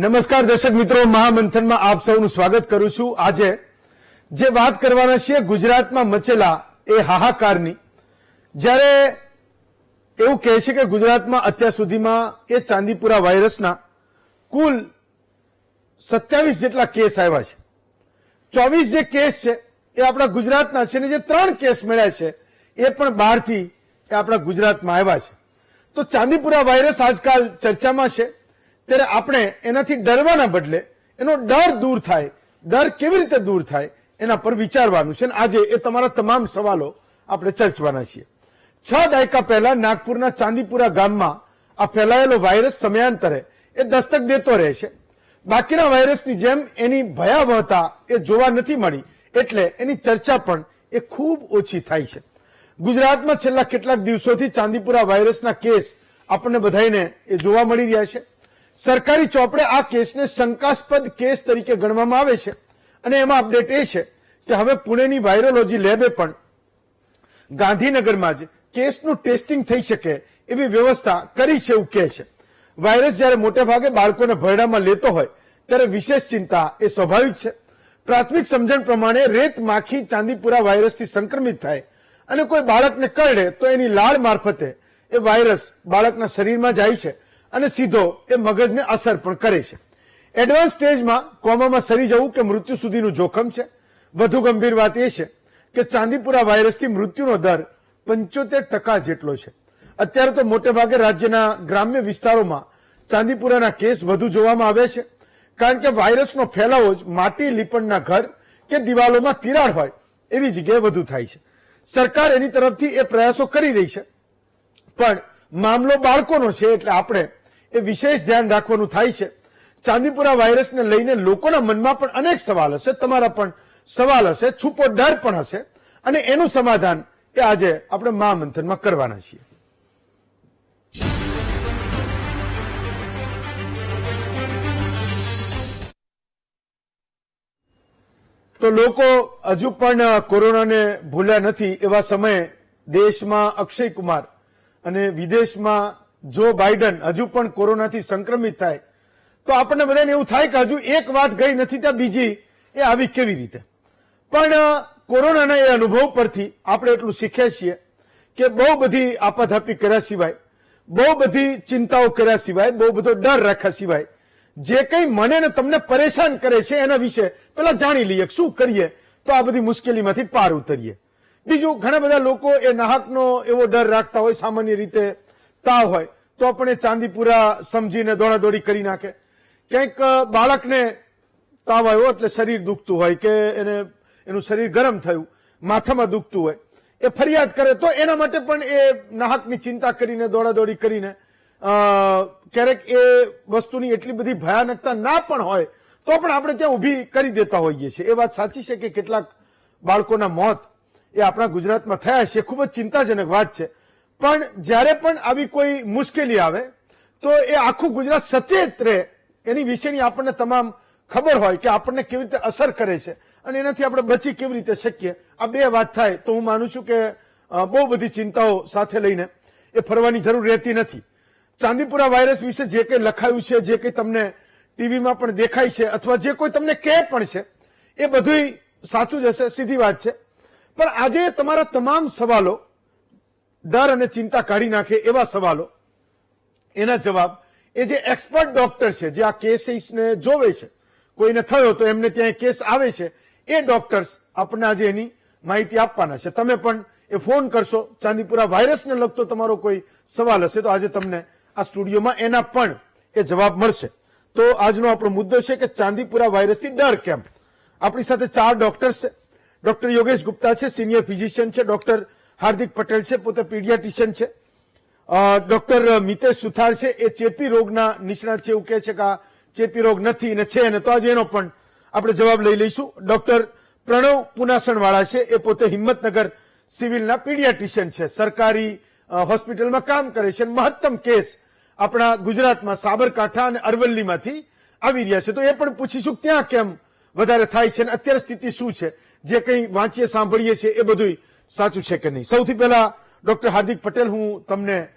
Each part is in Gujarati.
નમસ્કાર દર્શક મિત્રો, મહામંથનમાં આપ સૌનું સ્વાગત કરું છું। આજે જે વાત કરવાના છીએ ગુજરાતમાં મચેલા એ હાહાકારની, જ્યારે એવું કહે છે કે ગુજરાતમાં અત્યાર સુધીમાં એ ચાંદીપુરા વાયરસના કુલ 27 જેટલા કેસ આવ્યા છે। 24 જે કેસ છે એ આપણા ગુજરાતના છે, અને જે 3 કેસ મળ્યા છે એ પણ બહારથી આપણા ગુજરાતમાં આવ્યા છે। તો ચાંદીપુરા વાયરસ આજકાલ ચર્ચામાં છે, ત્યારે આપણે એનાથી ડરવાના બદલે એનો ડર દૂર થાય, ડર કેવી રીતે દૂર થાય એના પર વિચારવાનું છે। આજે એ તમારા તમામ સવાલો આપણે ચર્ચવાના છીએ। 6 દાયકા પહેલા નાગપુરના ચાંદીપુરા ગામમાં આ ફેલાયેલો વાયરસ સમયાંતરે એ દસ્તક દેતો રહે છે। બાકીના વાયરસની જેમ એની ભયાવહતા એ જોવા નથી મળી, એટલે એની ચર્ચા પણ એ ખૂબ ઓછી થાય છે। ગુજરાતમાં છેલ્લા કેટલાક દિવસોથી ચાંદીપુરા વાયરસના કેસ આપણને બધાઈને એ જોવા મળી રહ્યા છે। સરકારી ચોપડે આ કેસને શંકાસ્પદ કેસ તરીકે ગણવામાં આવે છે, અને એમાં અપડેટ એ છે કે હવે પુણેની વાયરોલોજી લેબે પણ ગાંધીનગરમાં જ કેસનું ટેસ્ટિંગ થઈ શકે એવી વ્યવસ્થા કરી છે એવું કહે છે। વાયરસ જ્યારે મોટેભાગે બાળકોને ભરડામાં લેતો હોય ત્યારે વિશેષ ચિંતા એ સ્વાભાવિક છે। પ્રાથમિક સમજણ પ્રમાણે રેત માખી ચાંદીપુરા વાયરસથી સંક્રમિત થાય અને કોઈ બાળકને કરડે તો એની લાળ મારફતે એ વાયરસ બાળકના શરીરમાં જાય છે અને સીધો એ મગજને અસર પણ કરે છે। એડવાન્સ સ્ટેજમાં કોમામાં સરી જવું કે મૃત્યુ સુધીનું જોખમ છે। વધુ ગંભીર વાત એ છે કે ચાંદીપુરા વાયરસથી મૃત્યુનો દર 75% જેટલો છે। અત્યારે તો મોટેભાગે રાજ્યના ગ્રામ્ય વિસ્તારોમાં ચાંદીપુરાના કેસ વધુ જોવામાં આવે છે, કારણ કે વાયરસનો ફેલાવો જ માટી લીપણના ઘર કે દિવાલોમાં તિરાડ હોય એવી જગ્યાએ વધુ થાય છે। સરકાર એની તરફથી એ પ્રયાસો કરી રહી છે, પણ મામલો બાળકોનો છે એટલે આપણે એ વિશેષ ધ્યાન રાખવાનું થાય છે। ચાંદીપુરા વાયરસને લઈને લોકોના મનમાં પણ અનેક સવાલ હશે, તમારા પણ સવાલ હશે, છુપો ડર પણ હશે, અને એનું સમાધાન એ આજે આપણે મહામંથનમાં કરવાના છીએ। તો લોકો હજુ પણ કોરોનાને ભૂલ્યા નથી। એવા સમયે દેશમાં અક્ષય કુમાર અને વિદેશમાં જો બાઇડન હજુ પણ કોરોનાથી સંક્રમિત થાય તો આપણને બધાને એવું થાય કે હજુ એક વાત ગઈ નથી ત્યાં બીજી એ આવી કેવી રીતે। પણ કોરોનાના એ અનુભવ પરથી આપણે એટલું શીખ્યા છીએ કે બહુ બધી આપાધાપી કર્યા સિવાય, બહુ બધી ચિંતાઓ કર્યા સિવાય, બહુ બધો ડર રાખ્યા સિવાય જે કંઈ મને ને તમને પરેશાન કરે છે એના વિશે પેલા જાણી લઈએ, શું કરીએ તો આ બધી મુશ્કેલીમાંથી પાર ઉતરીએ। બીજું, ઘણા બધા લોકો એ નાહકનો એવો ડર રાખતા હોય, સામાન્ય રીતે તાવ હોય તો આપણે ચાંદીપુરા સમજીને દોડાદોડી કરી નાખે। ક્યાંક બાળકને તાવ આવ્યો એટલે શરીર દુખતું હોય કે એનું શરીર ગરમ થયું, માથામાં દુખતું હોય, એ ફરિયાદ કરે તો એના માટે પણ એ નાહકની ચિંતા કરીને દોડાદોડી કરીને ક્યારેક એ વસ્તુની એટલી બધી ભયાનકતા ના પણ હોય તો પણ આપણે ત્યાં ઊભી કરી દેતા હોઈએ છીએ। એ વાત સાચી છે કે કેટલાક બાળકોના મોત એ આપણા ગુજરાતમાં થયા છે, ખૂબ જ ચિંતાજનક વાત છે। પણ જ્યારે પણ આવી કોઈ મુશ્કેલી આવે તો એ આખું ગુજરાત સચેત રહે, એની વિશેની આપણને તમામ ખબર હોય કે આપણને કેવી રીતે અસર કરે છે અને એનાથી આપણે બચી કેવી રીતે શકીએ। આ બે વાત થાય તો હું માનું છું કે બહુ બધી ચિંતાઓ સાથે લઈને એ ફરવાની જરૂર રહેતી નથી। ચાંદીપુરા વાયરસ વિશે જે કંઈ લખાયું છે, જે કંઈ તમને ટીવીમાં પણ દેખાય છે, અથવા જે કોઈ તમને કહે પણ છે, એ બધું સાચું જ હશે, સીધી વાત છે। પણ આજે તમારા તમામ સવાલો, ડર અને ચિંતા કાઢી નાખે એવા સવાલો, એના જવાબ એ જે એક્સપર્ટ ડોક્ટર છે, જે આ કેસીસને જોવે છે, કોઈને થયો તો એમને ત્યાં કેસ આવે છે, એ ડોક્ટર્સ આપણને આજે એની માહિતી આપવાના છે। તમે પણ એ ફોન કરશો, ચાંદીપુરા વાયરસને લગતો તમારો કોઈ સવાલ હશે તો આજે તમને આ સ્ટુડિયોમાં એના પણ એ જવાબ મળશે। તો આજનો આપણો મુદ્દો છે કે ચાંદીપુરા વાયરસથી ડર કેમ। આપણી સાથે 4 ડોક્ટર્સ છે। ડોક્ટર યોગેશ ગુપ્તા છે, સિનિયર ફિઝિશિયન છે। ડોક્ટર હાર્દિક પટેલ છે, પોતે પીડિયાટ્રિશિયન છે। ડોક્ટર મિતેશ સુથાર છે, એ ચેપી રોગના નિષ્ણાત છે, એવું કહે છે કે આ ચેપી રોગ નથી ને છે, ને તો આજે એનો પણ આપણે જવાબ લઈ લઈશું। ડોક્ટર પ્રણવ પુનાસણવાળા છે, એ પોતે હિંમતનગર સિવિલના પીડિયાટ્રિશિયન છે, સરકારી હોસ્પિટલમાં કામ કરે છે। મહત્તમ કેસ આપણા ગુજરાતમાં સાબરકાંઠા અને અરવલ્લીમાંથી આવી રહ્યા છે, તો એ પણ પૂછીશું ત્યાં કેમ વધારે થાય છે અને અત્યારે સ્થિતિ શું છે, જે કંઈ વાંચીએ સાંભળીએ છીએ એ બધું સાચું છે કે નહીં। સૌથી પહેલા ડોક્ટર હાર્દિક પટેલ, હું તમને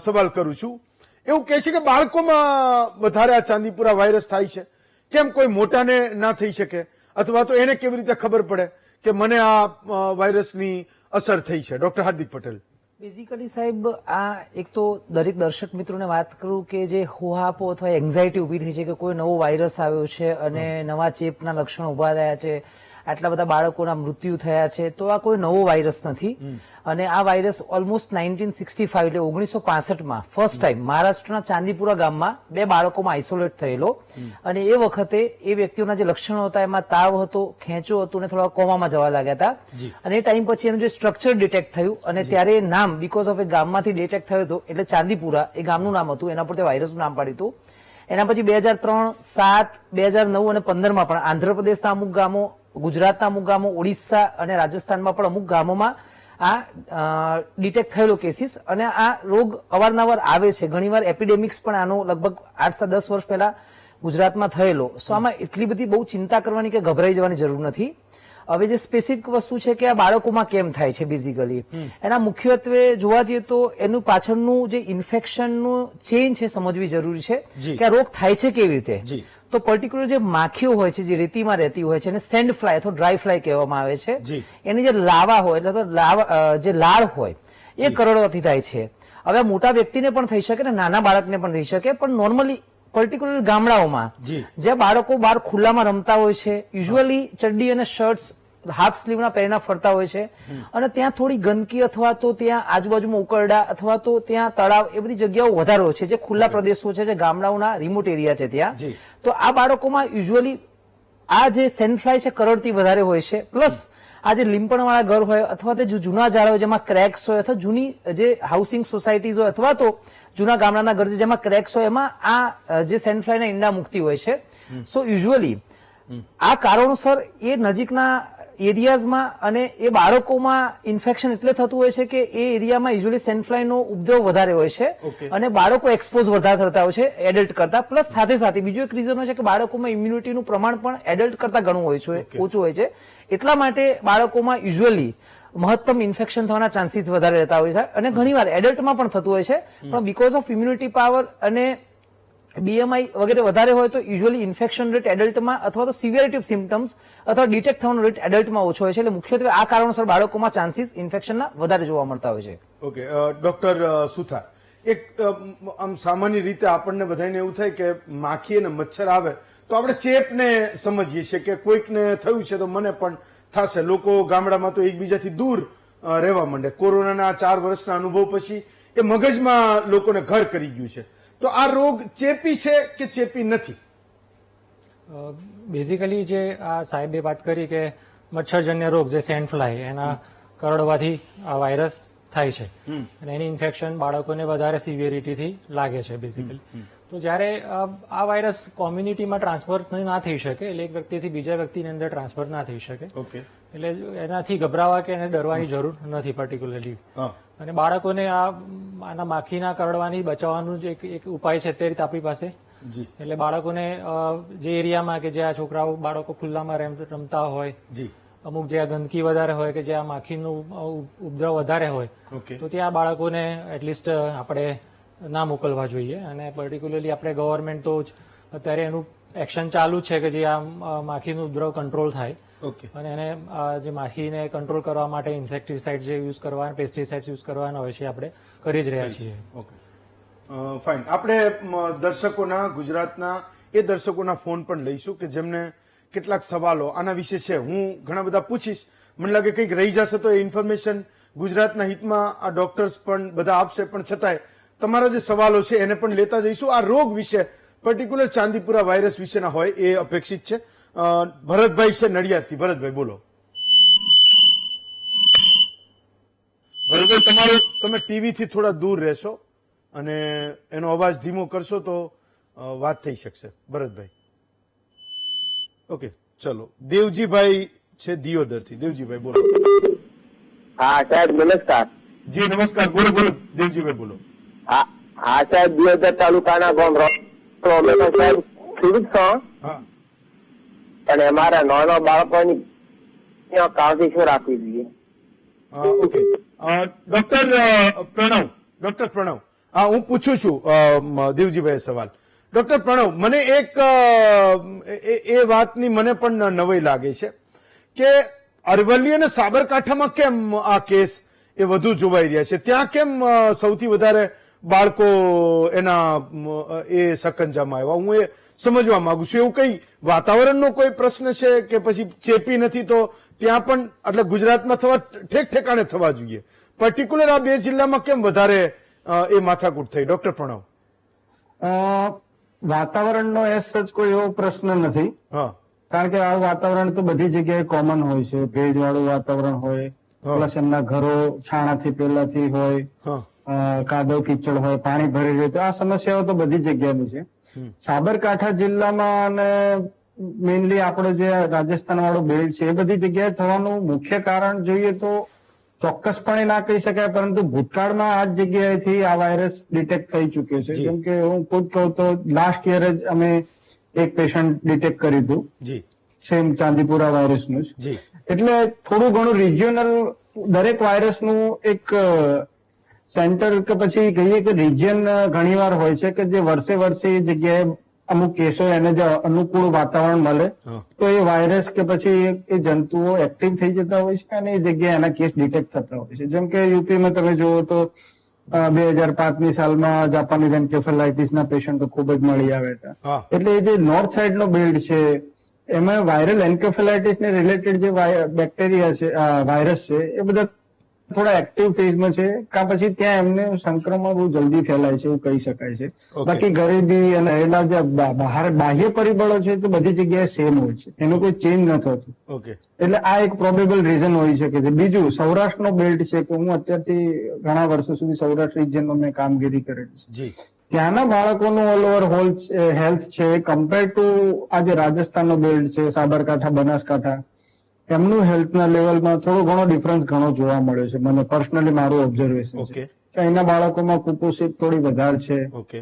સવાલ કરું છું। એવું કહે છે કે બાળકોમાં વધારે આ ચાંદીપુરા વાયરસ થાય છે, કેમ કોઈ મોટાને ના થઈ શકે, અથવા તો એને કેવી રીતે ખબર પડે કે મને આ વાયરસની અસર થઈ છે? ડોક્ટર હાર્દિક પટેલ. બેઝિકલી સાહેબ, આ એક તો દરેક દર્શક મિત્રોને વાત કરું કે જે હોહાપો અથવા એન્ઝાયટી ઉભી થઈ છે કે કોઈ નવો વાયરસ આવ્યો છે અને નવા ચેપના લક્ષણો ઉભા થયા છે, આટલા બધા બાળકોના મૃત્યુ થયા છે, તો આ કોઈ નવો વાયરસ નથી. અને આ વાયરસ ઓલમોસ્ટ 1965 એટલે 1965માં ફર્સ્ટ ટાઈમ મહારાષ્ટ્રના ચાંદીપુરા ગામમાં 2 બાળકોમાં આઇસોલેટ થયેલો. અને એ વખતે એ વ્યક્તિઓના જે લક્ષણો હતા એમાં તાવ હતો, ખેંચો હતું અને થોડા કોમામાં જવા લાગ્યા હતા. અને એ ટાઈમ પછી એનું જે સ્ટ્રક્ચર ડિટેક્ટ થયું અને ત્યારે નામ બીકોઝ ઓફ એ ગામમાંથી ડિટેક્ટ થયું હતું એટલે ચાંદીપુરા એ ગામનું નામ હતું, એના પર તે વાયરસનું નામ પાડ્યું હતું. એના પછી 2003, 7, 2009 અને 15માં પણ આંધ્રપ્રદેશના અમુક ગામો, ગુજરાતના અમુક ગામો, ઓડિશા અને રાજસ્થાનમાં પણ અમુક ગામોમાં આ ડિટેક્ટ થયેલો કેસીસ. અને આ રોગ અવારનવાર આવે છે, ઘણીવાર એપિડેમિક્સ પણ આનો લગભગ 8-10 વર્ષ પહેલા ગુજરાતમાં થયેલો. સો આમાં એટલી બધી બહુ ચિંતા કરવાની કે ગભરાઈ જવાની જરૂર નથી. હવે જે સ્પેસિફિક વસ્તુ છે કે આ બાળકોમાં કેમ થાય છે, બેઝિકલી એના મુખ્યત્વે જોવા જઈએ તો એનું પાછળનું જે ઇન્ફેક્શનનું ચેઇન છે સમજવી જરૂરી છે કે આ રોગ થાય છે કેવી રીતે. તો પર્ટિક્યુલર જે માખીઓ હોય છે જે રેતીમાં રહેતી હોય છે એને સેન્ડ ફ્લાય અથવા ડ્રાય ફ્લાય કહેવામાં આવે છે. એની જે લાવા હોય એટલે જે લાળ હોય એ કરડવાથી થાય છે. હવે મોટા વ્યક્તિને પણ થઈ શકે ને નાના બાળકને પણ થઈ શકે, પણ નોર્મલી પર્ટિક્યુલર ગામડાઓમાં જ્યાં બાળકો બહાર ખુલ્લામાં રમતા હોય છે, યુઝ્યુઅલી ચડ્ડી અને શર્ટ્સ હાફ સ્લીવના પહેરીને ફરતા હોય છે, અને ત્યાં થોડી ગંદકી અથવા તો ત્યાં આજુબાજુમાં ઉકરડા અથવા તો ત્યાં તળાવ એ બધી જગ્યાઓ વધારે હોય છે જે ખુલ્લા પ્રદેશો છે, જે ગામડાઓના રિમોટ એરિયા છે ત્યાં. તો આ બાળકોમાં યુઝ્યુઅલી આ જે સેન્ડ ફ્લાય છે કરડતી વધારે હોય છે. પ્લસ આ જે લીંપણવાળા ઘર હોય અથવા તો જૂના ઝાડ હોય જેમાં ક્રેક્સ હોય, અથવા જૂની જે હાઉસિંગ સોસાયટીઝ હોય અથવા તો જૂના ગામડાના ઘર જેમાં ક્રેક્સ હોય એમાં આ જે સેન્ડ ફ્લાયના ઈંડા મૂકતી હોય છે. સો યુઝ્યુઅલી આ કારણોસર એ નજીકના એરિયાઝમાં અને એ બાળકોમાં ઇન્ફેક્શન એટલે થતું હોય છે કે એ એરિયામાં યુઝ્યુઅલી સેન્ડ ફ્લાયનો ઉપદ્રવ વધારે હોય છે અને બાળકો એક્સપોઝ વધારે થતા હોય છે એડલ્ટ કરતા. પ્લસ સાથે સાથે બીજું એક રીઝન હોય છે કે બાળકોમાં ઇમ્યુનિટીનું પ્રમાણ પણ એડલ્ટ કરતા ઘણું હોય છે, ઓછું હોય છે. એટલા માટે બાળકોમાં યુઝ્યુઅલી મહત્તમ ઇન્ફેક્શન થવાના ચાન્સીસ વધારે રહેતા હોય છે. અને ઘણીવાર એડલ્ટમાં પણ થતું હોય છે, પણ બીકોઝ ઓફ ઇમ્યુનિટી પાવર અને બીએમઆઈ વગેરે વધારે હોય તો યુઝ્યુઅલી ઇન્ફેક્શન રેટ એડલ્ટમાં અથવા તો સિવિયરિટી ઓફ સિમ્પટમ્સ અથવા ડિટેક્ટ થવાનો રેટ એડલ્ટમાં ઓછો હોય છે. એટલે મુખ્યત્વે આ કારણોસર બાળકોમાં ચાન્સીસ ઇન્ફેક્શનના વધારે જોવા મળતા હોય છે. ઓકે, ડોક્ટર સુથાર, એક આમ સામાન્ય રીતે આપણને બધાને એવું થાય કે માખી અને મચ્છર આવે તો આપણે ચેપને સમજીએ છીએ કે કોઈકને થયું છે તો મને પણ થશે. લોકો ગામડામાં તો એકબીજાથી દૂર રહેવા માંડે. કોરોનાના 4 વર્ષના અનુભવ પછી એ મગજમાં લોકોને ઘર કરી ગયું છે. તો આ રોગ ચેપી છે કે ચેપી નથી? બેઝિકલી જે આ સાહેબે વાત કરી કે મચ્છરજન્ય રોગ જે સેન્ડ ફ્લાય એના કરડવાથી આ વાયરસ થાય છે અને એની ઇન્ફેક્શન બાળકોને વધારે સિવિયરિટીથી લાગે છે બેઝિકલી. તો જ્યારે આ વાયરસ કોમ્યુનિટીમાં ટ્રાન્સફર ના થઈ શકે, એટલે એક વ્યક્તિથી બીજા વ્યક્તિની અંદર ટ્રાન્સફર ના થઈ શકે, એટલે એનાથી ગભરાવા કે એને ડરવાની જરૂર નથી પર્ટિક્યુલરલી. અને બાળકોને આના માખીના કરડવાની બચાવવાનું જ એક ઉપાય છે તે રીતે આપણી પાસે. એટલે બાળકોને જે એરિયામાં કે જ્યાં છોકરાઓ બાળકો ખુલ્લામાં રમતા હોય, અમુક જ્યાં ગંદકી વધારે હોય કે જ્યાં માખીનું ઉપદ્રવ વધારે હોય, તો ત્યાં બાળકોને એટલીસ્ટ આપણે ના મોકલવા જોઈએ. અને પર્ટિક્યુલરલી આપણે ગવર્મેન્ટ તો અત્યારે એનું એક્શન ચાલુ છે કે જે આ માખીનું ઉપદ્રવ કંટ્રોલ થાય અને એને જે માખીને કંટ્રોલ કરવા માટે ઇન્સેક્ટિસાઇડ જે યુઝ કરવા, પેસ્ટિસાઇડ યુઝ કરવાના હોય છે આપણે કરી જ રહ્યા છીએ. Okay, fine. આપણે દર્શકોના, ગુજરાતના એ દર્શકોના ફોન પણ લઈશું કે જેમને કેટલાક સવાલો આના વિશે છે. હું ઘણા બધા પૂછીશ, મને લાગે કંઈક રહી જશે તો એ ઇન્ફોર્મેશન ગુજરાતના હિતમાં આ ડોક્ટર્સ પણ બધા આપશે, પણ છતાંય તમારા જે સવાલો છે એને પણ લેતા જઈશું. આ રોગ વિશે પર્ટિક્યુલર ચાંદીપુરા વાયરસ વિશેના હોય એ અપેક્ષિત છે. ભરતભાઈ છે નડિયાદથી. ભરતભાઈ બોલો. ભરતભાઈ, તમે ટીવીથી થોડા દૂર રહેશો અને એનો અવાજ ધીમો કરશો તો વાત થઈ શકશે. ભરતભાઈ, ઓકે, ચલો. દેવજીભાઈ છે દિયોદરથી. દેવજીભાઈ બોલો. હા સાહેબ, નમસ્કાર. જી નમસ્કાર, બોલો બોલો દેવજીભાઈ બોલો. હા સાહેબ, દિયોદર તાલુકાના ગામ સાહેબ ખેડૂત છો. હા, અને અમારા નાના બાળકોની કાળજી શું રાખવી જોઈએ? ઓકે. ડોક્ટર પ્રણવ, હા, હું પૂછું છું દેવજીભાઈ સવાલ. ડોક્ટર પ્રણવ, મને એક એ વાતની મને પણ નવાઈ લાગે છે કે અરવલ્લી અને સાબરકાંઠામાં કેમ આ કેસ એ વધુ જોવાઈ રહ્યા છે? ત્યાં કેમ સૌથી વધારે બાળકો એના એ સકંજામાં આવ્યા? હું એ સમજવા માંગુ છું. એવું કઈ વાતાવરણનો કોઈ પ્રશ્ન છે કે પછી ચેપી નથી તો ત્યાં પણ એટલે ગુજરાતમાં થવા ઠેક ઠેકાણે થવા જોઈએ, પર્ટિક્યુલર આ બે જિલ્લામાં કેમ વધારે એ માથાકૂટ થઈ? ડોક્ટર પ્રણવ. વાતાવરણનો એસ સચ કોઈ એવો પ્રશ્ન નથી, હા, કારણ કે આ વાતાવરણ તો બધી જગ્યાએ કોમન હોય છે. ભેજવાળું વાતાવરણ હોય, પ્લસ એમના ઘરો છાણાથી પેલાથી હોય, હા, કાદવ કીચડ હોય, પાણી ભરી રહે, તો આ સમસ્યાઓ તો બધી જગ્યાની છે. સાબરકાંઠા જિલ્લામાં અને મેઇનલી આપણો જે રાજસ્થાન વાળો બેલ્ટ છે એ બધી જગ્યાએ થવાનું મુખ્ય કારણ જોઈએ તો ચોક્કસપણે ના કહી શકાય, પરંતુ ભૂતકાળમાં આ જ જગ્યાએથી આ વાયરસ ડિટેક્ટ થઈ ચુક્યો છે. જી. જેમ કે હું ખુદ કહું તો લાસ્ટ યર જ અમે એક પેશન્ટ ડિટેક્ટ કર્યું હતું, જી સેમ ચાંદીપુરા વાયરસનું જ. જી એટલે થોડું ઘણું રિજિયોનલ દરેક વાયરસનું એક સેન્ટર કે પછી કહીએ કે રિજિયન ઘણીવાર હોય છે કે જે વર્ષે વર્ષે એ જગ્યાએ અમુક કેસો એને જે અનુકૂળ વાતાવરણ મળે હા. તો એ વાયરસ કે પછી એ જંતુઓ એક્ટિવ થઈ જતા હોય છે અને એ જગ્યાએ એના કેસ ડિટેક્ટ થતા હોય છે. જેમ કે યુપીમાં તમે જુઓ તો 2005ની સાલમાં જાપાનીઝ એન્કેફેલાઇટિસના પેશન્ટો ખૂબ જ મળી આવ્યા હતા. હા. એટલે એ જે નોર્થ સાઇડનો બેલ્ટ છે એમાં વાયરલ એન્કેફેલાઇટિસ ને રિલેટેડ જે બેક્ટેરિયા છે, વાયરસ છે, એ બધા થોડા એક્ટિવ ફેઝમાં છે, કાં પછી ત્યાં એમને સંક્રમણ બહુ જલ્દી ફેલાય છે એવું કહી શકાય છે. Okay. બાકી ગરીબી અને એના જે બહાર બાહ્ય પરિબળો છે તો બધી જગ્યાએ સેમ હોય છે, એનું કોઈ ચેન્જ ન થતું. ઓકે. એટલે આ એક પ્રોબેબલ રીઝન હોઈ શકે છે. બીજું સૌરાષ્ટ્રનો બેલ્ટ છે કે હું અત્યારથી ઘણા વર્ષો સુધી સૌરાષ્ટ્ર રિજિયનમાં મેં કામગીરી કરેલી છે. જી ત્યાંના બાળકોનું ઓલ ઓવર હેલ્થ છે કમ્પેર ટુ આ જે રાજસ્થાનનો બેલ્ટ છે, સાબરકાંઠા, બનાસકાંઠા, એમનું હેલ્થના લેવલમાં થોડો ઘણો ડિફરન્સ ઘણો જોવા મળ્યો છે. મને પર્સનલી મારું ઓબ્ઝર્વેશન ઓકે. છે કે અહીંના બાળકોમાં કુપોષિત થોડી વધારે છે, ઓકે.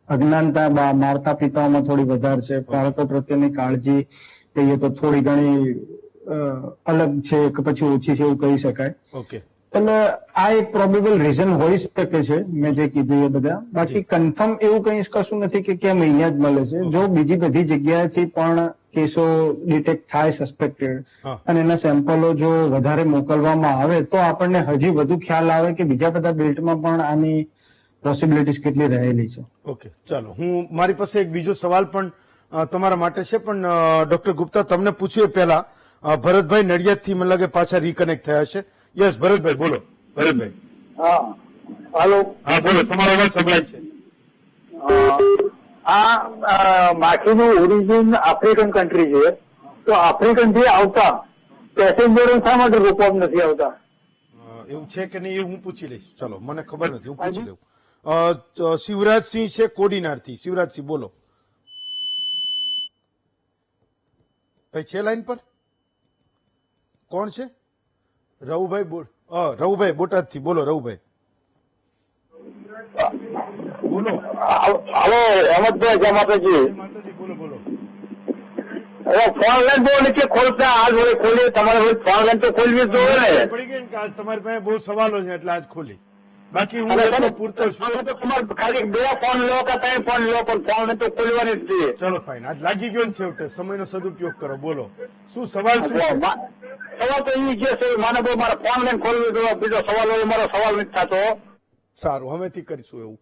અજ્ઞાનતા માતા પિતાઓમાં થોડી વધારે છે, બાળકો પ્રત્યેની કાળજી કહીએ તો થોડી ઘણી અલગ છે કે પછી ઓછી છે એવું કહી શકાય. ઓકે. એટલે આ એક પ્રોબેબલ રીઝન હોઈ શકે છે મેં જે કીધું એ બધા. બાકી કન્ફર્મ એવું કઈ કશું નથી કે કેમ અહીંયા જ મળે છે. જો બીજી બધી જગ્યાએથી પણ કેસો ડિટેક્ટ થાય સસ્પેક્ટેડ હા. અને એના સેમ્પલો જો વધારે મોકલવામાં આવે તો આપણને હજી વધુ ખ્યાલ આવે કે બીજા બધા બેલ્ટમાં પણ આની પોસિબિલિટીઝ કેટલી રહેલી છે. ઓકે, ચાલો હું મારી પાસે એક બીજો સવાલ પણ તમારા માટે છે, પણ ડોક્ટર ગુપ્તા તમને પૂછ્યું એ પહેલા ભરતભાઈ નડિયાદથી મને લાગે પાછા રીકનેક્ટ થયા છે. યસ ભરતભાઈ, બોલો. ભરતભાઈ. હા, હાલો. હા, બોલો, તમારો અવાજ સંભળાય છે. આ માછીનું ઓરિજિન આફ્રિકન કન્ટ્રી છે, તો આફ્રિકન થી આવતા પેસેન્જરો શા માટે રોકવામાં નથી આવતા? એવું છે કે નહીં એ હું પૂછી લઈશ. ચલો, મને ખબર નથી, હું પૂછી લઉં. શિવરાજસિંહ છે કોડીનારથી. શિવરાજસિંહ, બોલો. ભાઈ છે લાઈન પર? કોણ છે? રવુભાઈ. રવુભાઈ બોટાદથી. બોલો રવુભાઈ, બોલો. હાલો અહેમદભાઈ, જય માતાજી. માતાજી, બોલો બોલો. હવે ફોન લાઈન બહુ નથી ખોલતા, આજ હવે ખોલીએ. તમારે ફોન લાઈન તો ખોલવી જ જોઈએ ને. પડી ગઈ ને કે આજ તમારી પાસે બહુ સવાલો છે એટલે આજ ખોલી. બાકી હું અને એટલો તમે પૂરતો છું. તમારે ખાલી 2 ફોન લો કે 3 ફોન લો, પણ ફોન લાઈન તો ખોલવાની જ જોઈએ. ચલો ફાઇન, આજ લાગી ગયો ને છેવટે. સમયનો સદુપયોગ કરો. બોલો, શું સવાલ શું છે? સવાલ તો એ જે છે મારે બહુ મારે ફોન લાઈન ખોલવી જોઈએ. બીજો સવાલ હોય મારો સવાલ નથી થતો. સારું, હવેથી કરીશું એવું.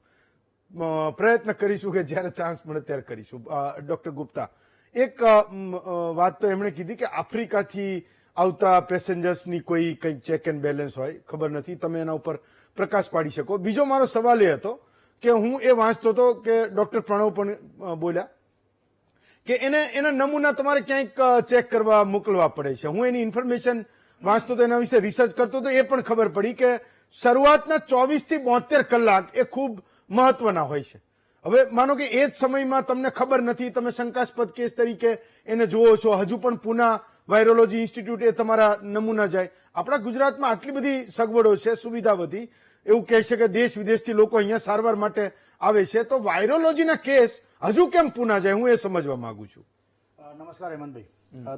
પ્રયત્ન કરીશું કે જ્યારે ચાન્સ મળે ત્યારે કરીશું. ડોક્ટર ગુપ્તા, એક વાત તો એમણે કીધી કે આફ્રિકાથી આવતા પેસેન્જર્સની કોઈ કંઈક ચેક એન્ડ બેલેન્સ હોય, ખબર નથી, તમે એના ઉપર પ્રકાશ પાડી શકો. બીજો મારો સવાલ એ હતો કે હું એ વાંચતો હતો કે ડોક્ટર પ્રણવ પણ બોલ્યા કે એના નમૂના તમારે ક્યાંક ચેક કરવા મોકલવા પડે છે. હું એની ઇન્ફોર્મેશન વાંચતો હતો, એના વિશે રિસર્ચ કરતો હતો, એ પણ ખબર પડી કે શરૂઆતના 24 થી 72 કલાક એ ખૂબ મહત્વના હોય છે. હવે માનો કે એ જ સમયમાં તમને ખબર નથી, તમે શંકાસ્પદ કેસ તરીકે એને જુઓ છો, હજુ પણ પુના વાયરોલોજી ઇન્સ્ટિટ્યૂટ એ તમારા નમૂના જાય. આપણા ગુજરાતમાં આટલી બધી સગવડો છે, સુવિધા વધી, એવું કહે છે કે દેશ વિદેશથી લોકો અહીંયા સારવાર માટે આવે છે, તો વાયરોલોજીના કેસ હજુ કેમ પુના જાય, હું એ સમજવા માંગુ છું. નમસ્કાર હેમંતભાઈ,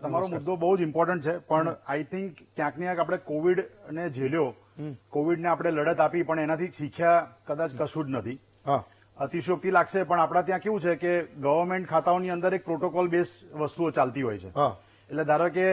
તમારો મુદ્દો બહુ જ ઇમ્પોર્ટન્ટ છે, પણ આઈ થિંક ક્યાંક ને ક્યાંક આપણે કોવિડ ને ઝેલ્યો, કોવિડને આપણે લડત આપી, પણ એનાથી શીખ્યા કદાચ કશું જ નથી. હા અતિશયોક્તિ લાગશે પણ આપણા ત્યાં કેવું છે કે ગવર્મેન્ટ ખાતાઓની અંદર એક પ્રોટોકોલ બેઝ વસ્તુઓ ચાલતી હોય છે. હા એટલે ધારો કે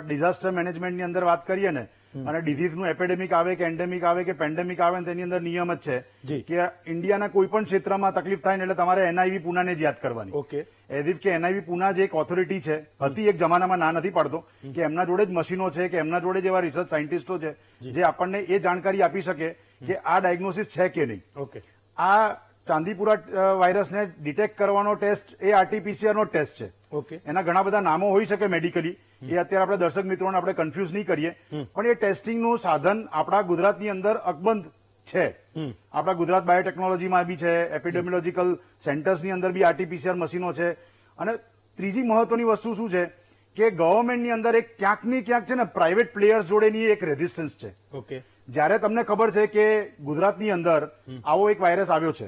ડિઝાસ્ટર મેનેજમેન્ટની અંદર વાત કરીએ ને અને ડિઝીઝનું એપિડેમિક આવે કે એન્ડેમિક આવે કે પેન્ડેમિક આવે ને તેની અંદર નિયમ જ છે જી. કે ઇન્ડિયાના કોઈ પણ ક્ષેત્રમાં તકલીફ થાય ને એટલે તમારે એનઆઈવી પુનાને જ યાદ કરવાની. ઓકે એઝ ઇફ કે એનઆઈવી પુના જે એક ઓથોરિટી છે હતી એક જમાનામાં ના નથી પાડતો કે એમના જોડે જ મશીનો છે કે એમના જોડે જ એવા રિસર્ચ સાયન્ટિસ્ટો છે જે આપણને એ જાણકારી આપી શકે કે આ ડાયગ્નોસિસ છે કે નહીં. ઓકે આ ચાંદીપુરા વાયરસને ડિટેક્ટ કરવાનો ટેસ્ટ એ આરટીપીસીઆર નો ટેસ્ટ છે. ઓકે એના ઘણા બધા નામો હોઈ શકે મેડિકલી, એ અત્યારે આપણે દર્શક મિત્રોને આપણે કન્ફ્યુઝ નહીં કરીએ, પણ એ ટેસ્ટિંગનું સાધન આપણા ગુજરાતની અંદર અકબંધ છે. આપણા ગુજરાત બાયોટેકનોલોજીમાં બી છે, એપિડેમિયોલોજીકલ સેન્ટર્સની અંદર બી આરટીપીસીઆર મશીનો છે. અને ત્રીજી મહત્વની વસ્તુ શું છે કે ગવર્મેન્ટની અંદર એક ક્યાંક ને ક્યાંક છે ને પ્રાઇવેટ પ્લેયર્સ જોડેની એક રેઝિસ્ટન્સ છે. ઓકે જ્યારે તમને ખબર છે કે ગુજરાતની અંદર આવો એક વાયરસ આવ્યો છે,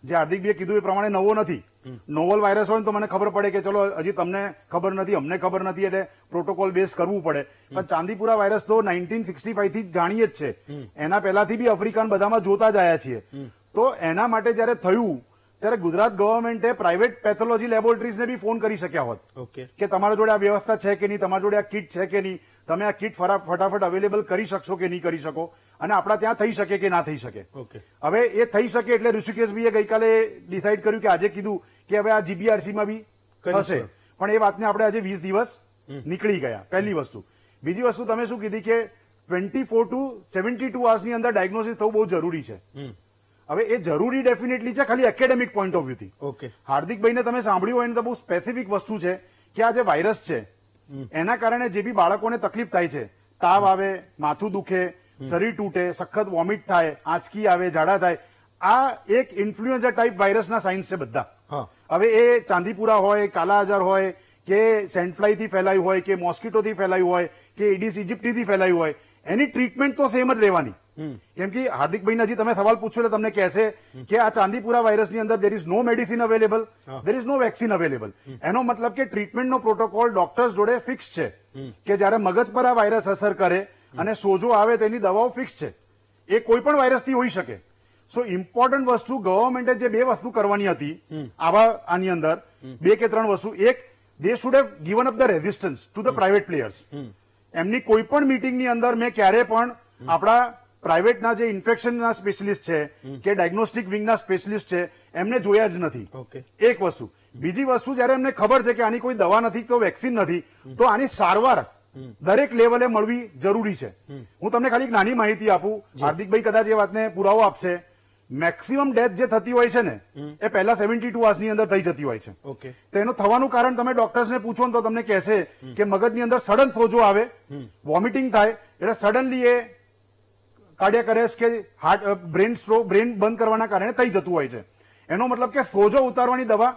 જે હાર્દિકભાઈએ કીધું એ પ્રમાણે નવો નથી. નોવલ વાયરસ હોય તો મને ખબર પડે કે ચલો હજી તમને ખબર નથી, અમને ખબર નથી, એટલે પ્રોટોકોલ બેઝ કરવું પડે. પણ ચાંદીપુરા વાયરસ તો 1965 થી જાણીએ જ છે. એના પહેલાથી બી આફ્રિકાન બધામાં જોતા જ આવ્યા છીએ. તો એના માટે જયારે થયું ત્યારે ગુજરાત ગવર્મેન્ટે પ્રાઇવેટ પેથોલોજી લેબોરેટરીઝને બી ફોન કરી શક્યા હોત ઓકે કે તમારા જોડે આ વ્યવસ્થા છે કે નહીં, તમારા જોડે આ કિટ છે કે નહીં, તમે આ કિટ ફટાફટ અવેલેબલ કરી શકશો કે નહીં કરી શકો, અને આપણા ત્યાં થઈ શકે કે ના થઈ શકે. ઓકે હવે એ થઈ શકે એટલે ઋષિકેશભાઈએ ગઈકાલે ડિસાઇડ કર્યું કે આજે કીધું કે હવે આ જીબીઆરસીમાં બી થશે. પણ એ વાતને આપણે આજે 20 દિવસ નીકળી ગયા, પહેલી વસ્તુ. બીજી વસ્તુ તમે શું કીધી કે 24 to 72 અવર્સની અંદર ડાયગ્નોસિસ થવું બહુ જરૂરી છે. હવે એ જરૂરી ડેફિનેટલી છે ખાલી એકેડેમિક પોઈન્ટ ઓફ વ્યૂથી. ઓકે હાર્દિકભાઈને તમે સાંભળ્યું હોય ને તો બહુ સ્પેસિફિક વસ્તુ છે કે આ જે વાયરસ છે એના કારણે જે બી બાળકોને તકલીફ થાય છે, તાવ આવે, માથું દુખે, શરીર તૂટે, સખત વોમિટ થાય, આંચકી આવે, ઝાડા થાય, આ એક ઇન્ફ્લુએન્ઝા ટાઈપ વાયરસના સાઇન્સ છે બધા. હા હવે એ ચાંદીપુરા હોય, કાલા આજાર હોય કે સેન્ડફ્લાયથી ફેલાયું હોય કે મોસ્કીટોથી ફેલાયું હોય કે એડિસ ઇજિપ્ટીથી ફેલાયું હોય, એની ટ્રીટમેન્ટ તો સેમ જ રહેવાની. કેમ કે હાર્દિકભાઈને હજી તમે સવાલ પૂછશો એટલે તમને કહેશે કે આ ચાંદીપુરા વાયરસની અંદર there is no medicine available, there is no vaccine available. એનો મતલબ કે ટ્રીટમેન્ટનો પ્રોટોકોલ ડોક્ટર્સ જોડે ફિક્સ છે કે જયારે મગજ પર આ વાયરસ અસર કરે અને સોજો આવે તેની દવાઓ ફિક્સ છે. એ કોઈ પણ વાયરસથી હોઈ શકે. સો ઇમ્પોર્ટન્ટ વસ્તુ ગવર્મેન્ટે જે બે વસ્તુ કરવાની હતી આની અંદર, 2 કે 3 વસ્તુ. એક, they should have given up the resistance to the private players. એમની કોઈ પણ મીટિંગની અંદર મેં ક્યારે પણ આપણા પ્રાઇવેટના જે ઇન્ફેક્શનના સ્પેશિયલિસ્ટ છે કે ડાયગ્નોસ્ટિક વિંગના સ્પેશિયલિસ્ટ છે એમને જોયા જ નથી. ઓકે એક વસ્તુ. બીજી વસ્તુ, જયારે એમને ખબર છે કે આની કોઈ દવા નથી તો વેક્સિન નથી, તો આની સારવાર દરેક લેવલે મળવી જરૂરી છે. હું તમને ખાલી એક નાની માહિતી આપું, હાર્દિકભાઈ કદાચ એ વાતને પુરાવો આપશે. મેક્સિમમ ડેથ જે થતી હોય છે ને એ પહેલા 72 અવર્સની અંદર થઈ જતી હોય છે. ઓકે તો એનું થવાનું કારણ તમે ડોક્ટર્સને પૂછો ને તો તમને કહેશે કે મગજની અંદર સડન સોજો આવે, વોમિટિંગ થાય, એટલે સડનલી એ કાર્ડિયાક અરેસ્ટ કે હાર્ટ બ્રેન સ્ટ્રોક, બ્રેન બંધ કરવાના કારણે થઈ જતું હોય છે. એનો મતલબ કે સોજો ઉતારવાની દવા,